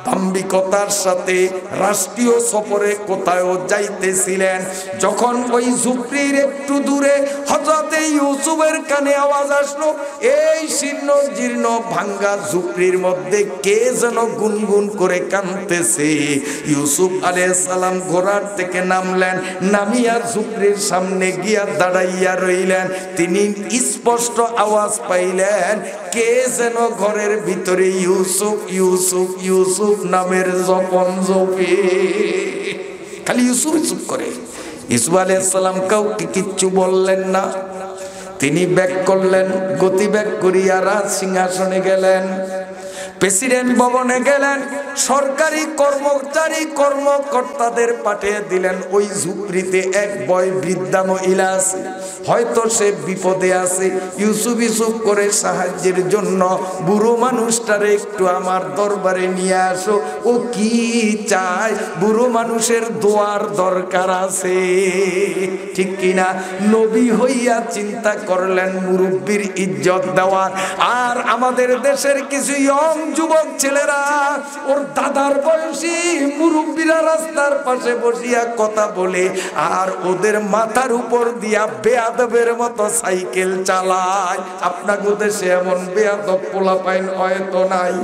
দাম্ভিকতার সাথে রাষ্ট্রীয় সফরে কোথাও যাইতেছিলেন। যখন ওই ঝুপড়ির একটু দূরে হযরতে ইউসুফের কানে আওয়াজ আসলো, এই শীর্ণ জীর্ণ ভাঙ্গা ঝুপড়ির মধ্যে কে যেন গুনগুন করে কাঁদতেছে। ইউসুফ আলাইহিস সালাম ঘোড়ার থেকে নামলেন, নামিয়া ঝুপড়ির সামনে গিয়া দাঁড়াইয়া রইলেন। তিনি স্পষ্ট আওয়াজ পাইলেন, কে যেন ঘরের ভিতরে ইউসুফ ইউসুফ ইউসুফ নামের জপন জপে, খালি ইউসুফ ইউসুফ করে। ইউসুফ আলাইহিস সালাম কাউকে কিচ্ছু বললেন না। তিনি ব্যাক করলেন, গতি ব্যাক করিয়া রাজ সিংহাসনে গেলেন। প্রেসিডেন্ট ভবনে গেলেন, সরকারি কর্মচারী কর্মকর্তাদের পাঠিয়ে দিলেন। ওই ঝুপড়িতে এক বয় বৃদ্ধা মহিলা আছে, হয়তো সে বিপদে আছে, ইউসুফ ইউসুফ করে সাহায্যের জন্য বুড়ো মানুষটারে একটু আমার দরবারে নিয়ে আসো। ও কি চায়? বুড়ো মানুষের দোয়ার দরকার আছে, ঠিক কিনা? নবী হইয়া চিন্তা করলেন মুরব্বির ইজ্জত দেওয়ার। আর আমাদের দেশের কিছু ইয়ং যুবক ছেলেরা, ওর দাদার বয়সী মুরব্বিরা রাস্তার পাশে বসিয়া কথা বলে, আর ওদের মাথার উপর দিয়া বেয়াদবের মতো সাইকেল চালায়। আপনাদের দেশে এমন বেয়াদব পোলাপাইন হয়তো নাই?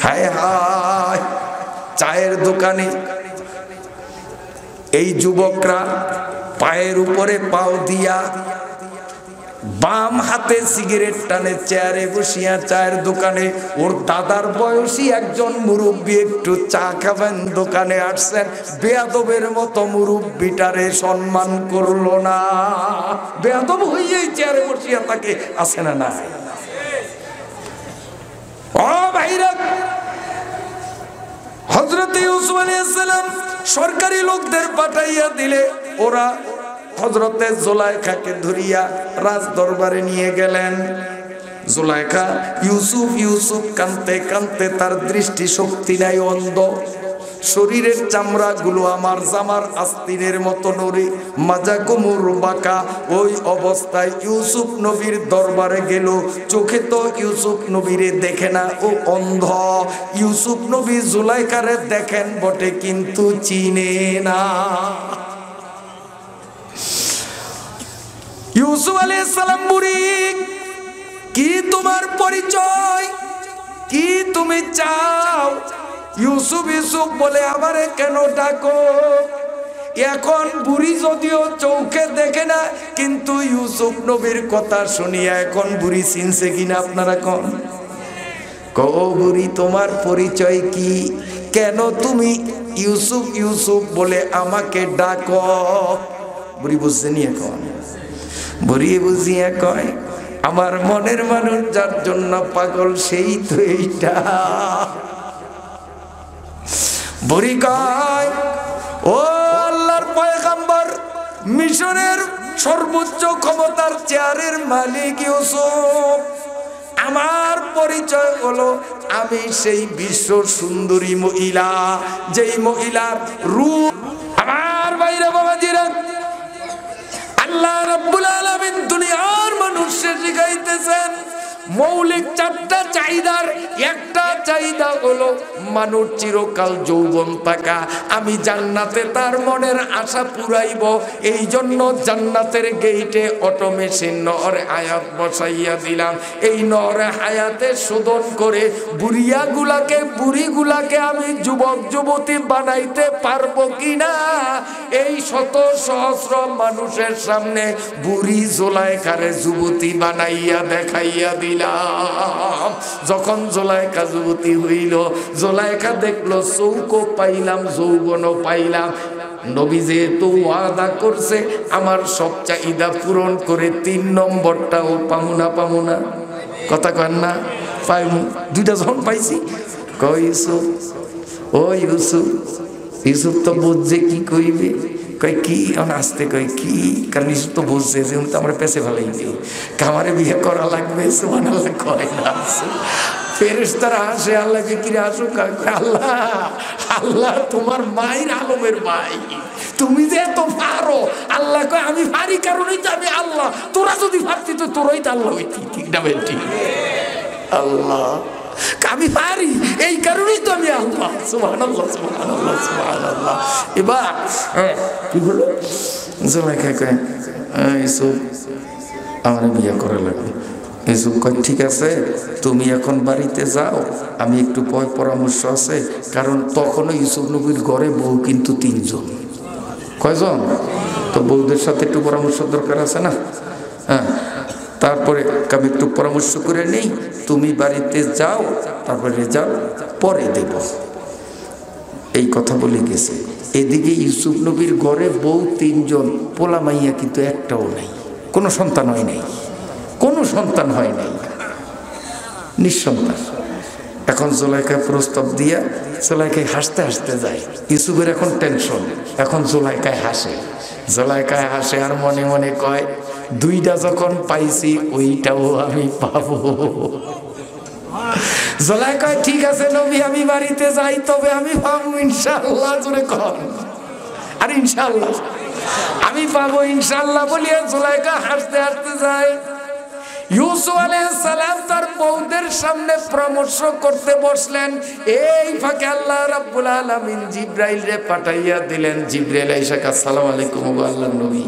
হায় হায়, চায়ের দোকানে এই যুবকরা পায়ের উপরে পাও দিয়া বাম হাতে সিগারেট টানে, চেয়ারে বসিয়া চায়ের দোকানে। ওর দাদার বয়সী একজন মুরব্বী একটু চা খাবেন দোকানে আসছেন, বেয়াদবের মতো মুরব্বীটারে সম্মান করলো না। বেয়াদব হইয়াই চেয়ারে বসিয়া তাকে আসে না না। ও ভাইরা, হযরত ইউসুফ আলাইহিস সালাম সরকারি লোকদের পাঠাইয়া দিলে, ওরা হযরতে জুলাইখাকে ধরিয়া রাজ দরবারে নিয়ে গেলেন। জুলাইখা ইউসুফ ইউসুফ কাঁদতে কাঁদতে, তার দৃষ্টি শক্তি নাই, অন্ধ। শরীরের চামড়া গুলো আমার জামার আস্তিনের মতো নড়ে, মাজা কোমর বাঁকা। ওই অবস্থায় ইউসুফ নবীর দরবারে গেল। চোখে তো ইউসুফ নবীরে দেখে না, ও অন্ধ। ইউসুফ নবী জুলাইখারে দেখেন বটে, কিন্তু চিনে না। ইউসুফ আলাইহিস সালাম বুড়ি, কি তোমার পরিচয়? কি তুমি চাও? ইউসুফ ইউসুফ বলে আমারে কেন ডাকো? এখন বুড়ি যদিও চোখে দেখে না, কিন্তু ইউসুফ নবীর কথা শুনিয়া এখন বুড়ি চিনছে কিনা আপনারা কোন? কও বুড়ি, তোমার পরিচয় কি? কেন তুমি ইউসুফ ইউসুফ বলে আমাকে ডাকো? বুড়ি বুঝছেনি? এখন বুড়ি বুঝিয়া কয়, আমার মনের মানুষ যার জন্য পাগল সেই তো এইটা। বুড়ি কয়, ও আল্লাহর পয়গম্বর, মিশরের সর্বোচ্চ ক্ষমতার চেয়ারের মালিক ইউসুফ, আমার পরিচয় হলো আমি সেই বিশ্ব সুন্দরী মহিলা, যেই মহিলার রূপ। আমার বাইরে বাবাজিরা, আল্লাহ রাব্বুল আলামিন দুনিয়ার মানুষকে শিখাইতেছেন মৌলিক চারটা চাহিদার একটা চাহিদা হলো মানুষ চিরকাল যৌবন থাকা। আমি জান্নাতে তার মনের আশা পুরাইব, এই জন্য জান্নাতের গেইটে অটোমেশন নর হায়াত বসাইয়া দিলাম। এই নর হায়াতে শোধন করে বুড়িগুলাকে আমি যুবক যুবতী বানাইতে পারবো কিনা, এই শত সহস্র মানুষের সামনে বুড়ি জুলাইখারে যুবতী বানাইয়া দেখাইয়া দিলাম। যখন জুলাইখা যুবতী হইল, জুলাইখা দেখলো চৌকো পাইলাম, যৌবনও পাইলাম। নবী যেহেতু ওয়াদা করছে আমার সব চাহিদা পূরণ করে 3 নম্বরটাও পামু না, কথা কন না? পাইমু। 2টা যখন পাইছি, কই ইউসুফ, ও ইউসুফ। ইউসুফ তো বুঝছে কি কইবে, কই কি এখন আসতে, কই কি? কারণ ইউসুফ তো বুঝছে যে তো আমার পেছে ভালোই নেই, কামারে বিয়ে করা লাগবে। সুবহানাল্লাহ কয় না? ফেরেশতারা আসে আল্লাহকে, কিরে আসুক? আল্লাহ, আল্লাহ তোমার মায়ের আলমের ভাই, তুমি যে এত পারো। আল্লাহ কয় আমি পারি কারণেই তো আমি আল্লাহ, তোরা যদি পারতি তো তোরাই তো আল্লাহ হইতি, ঠিক না বেটি? আল্লাহ আমি পারি, এই কারণেই তো আমি আল্লাহ। সুবহানাল্লাহ, সুবহানাল্লাহ, সুবহানাল্লাহ। এবার কি হলো? জুলাইখা কয়, ইউসুফ আমার বিয়ে করা লাগবে। ইউসুফ কয়, ঠিক আছে, তুমি এখন বাড়িতে যাও, আমি একটু পরামর্শ আছে। কারণ তখনও ইউসুফ নবীর ঘরে বউ কিন্তু 3 জন। কয়জন? তো বউদের সাথে একটু পরামর্শ দরকার আছে না? হ্যাঁ, তারপরে আমি একটু পরামর্শ করে নেই, তুমি বাড়িতে যাও, তারপরে রেজাল্ট পরে দেব। এই কথা বলে গেছে। এদিকে ইউসুফ নবীর ঘরে বউ 3 জন, পোলা মাইয়া কিন্তু একটাও নাই, কোনো সন্তান হয় নাই, কোনো সন্তান হয় নাই। নিঃসন্তান। এখন জুলাইখায় প্রস্তাব দিয়া জুলাইখায় হাসতে হাসতে যায়। ইউসুফের এখন টেনশন, এখন জুলাইখায় হাসে। জুলাইখায় হাসে আর মনে মনে কয়, দুইটা যখন পাইছি ওইটাও আমি পাবো। জুলাইখা ঠিক আছে নবী, আমি বাড়িতে যাই, তবে আমি পাবো ইনশাআল্লাহ। জোরে কর আর ইনশাআল্লাহ আমি পাবো ইনশাআল্লাহ বলিয়া জুলাইখা হাসতে হাসতে যায়। ইউসুফ আলাইহিস সালাম তার বউদের সামনে পরামর্শ করতে বসলেন। এই ফাঁকে আল্লাহ রাব্বুল আলামিন জিবরাইল রে পাঠাইয়া দিলেন। জিবরাইল আইসা আসসালামু আলাইকুম গো আল্লাহর নবী।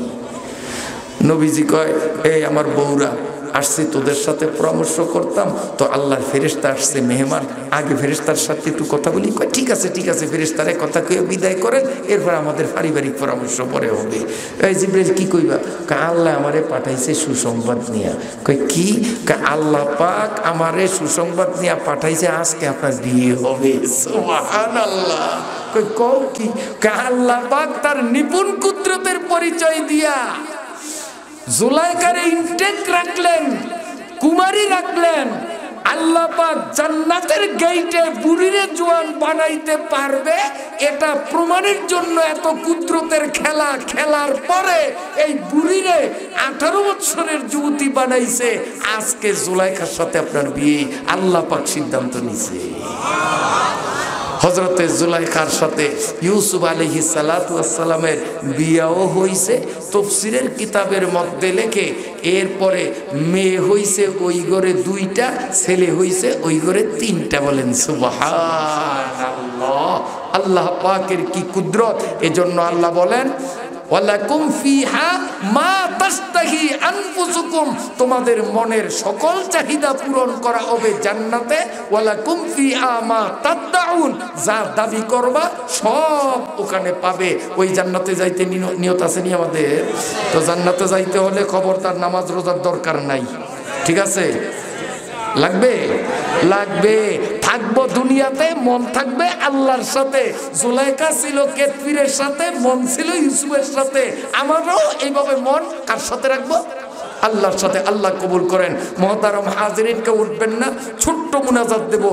নবীজি কয়, এই আমার বউরা আসছি তোদের সাথে পরামর্শ করতাম, তো আল্লাহর ফেরেশতা আসছে মেহমান, আগে ফেরেশতার সাথে একটু কথা বলি। কয় ঠিক আছে ঠিক আছে, ফেরেশতারে কথা কয়ে বিদায় করেন, এরপর আমাদের পারিবারিক পরামর্শ পরে হবে। এই জিবরাইল কি কইবা? কয় আল্লাহ আমারে পাঠাইছে সুসংবাদ নিয়া। কয় কি? কয় আল্লাহ পাক আমারে সুসংবাদ নিয়া পাঠাইছে, আজকে আপনার বিয়ে হবে। সুবহানাল্লাহ। কয় কও কি? কয় আল্লাহ পাক তার নিপুণ কুদরতের পরিচয় দিয়া জুলাইখারে ইনটেক রাখলেন, কুমারী রাখলেন। আল্লাহ পাক জান্নাতের গেইটে বুড়িরে জোয়ান বানাইতে পারবে, এটা প্রমাণের জন্য এত কুদরতের খেলা খেলার পরে এই বুড়িরে 18 বছরের যুবতী বানাইছে। আজকে জুলাইখার সাথে আপনার বিয়ে আল্লাহ পাক সিদ্ধান্ত নিছে। হযরতে জুলাইখার সাথে ইউসুফ আলাইহিস সালাতু ওয়াস সালামের বিয়াও হইছে। তাফসীরের কিতাবের মধ্যে লেখে এরপরে মেয়ে হইছে ওই ঘরে 2টা, ছেলে হইছে ওই ঘরে 3টা। বলেন সুবহানাল্লাহ। আল্লাহ পাকের কি কুদরত! এজন্য আল্লাহ বলেন, ওয়ালাকুম ফিহা মা তাশতাহি আনফুসুকুম, তোমাদের মনের সকল চাহিদা পূরণ করা হবে জান্নাতে। ওয়ালাকুম ফিহা মা তাদউন, যা দাবি করবা সব ওখানে পাবে। ওই জান্নাতে যাইতে নিয়ত আছে নি আমাদের? তো জান্নাতে যাইতে হলে খবরদার নামাজ রোজার দরকার নাই, ঠিক আছে? লাগবে লাগবে। থাকবো দুনিয়াতে, মন থাকবে আল্লাহর সাথে। জুলাইখা ছিল কেতফিরের সাথে, মন ছিল ইউসুফের সাথে। আমারও এইভাবে মন কার সাথে রাখবো? আল্লাহর সাথে। আল্লাহ কবুল করেন। মুহতারাম হাজিরিন, কে উঠবেন না, ছোট্ট মুনাজাত দেব।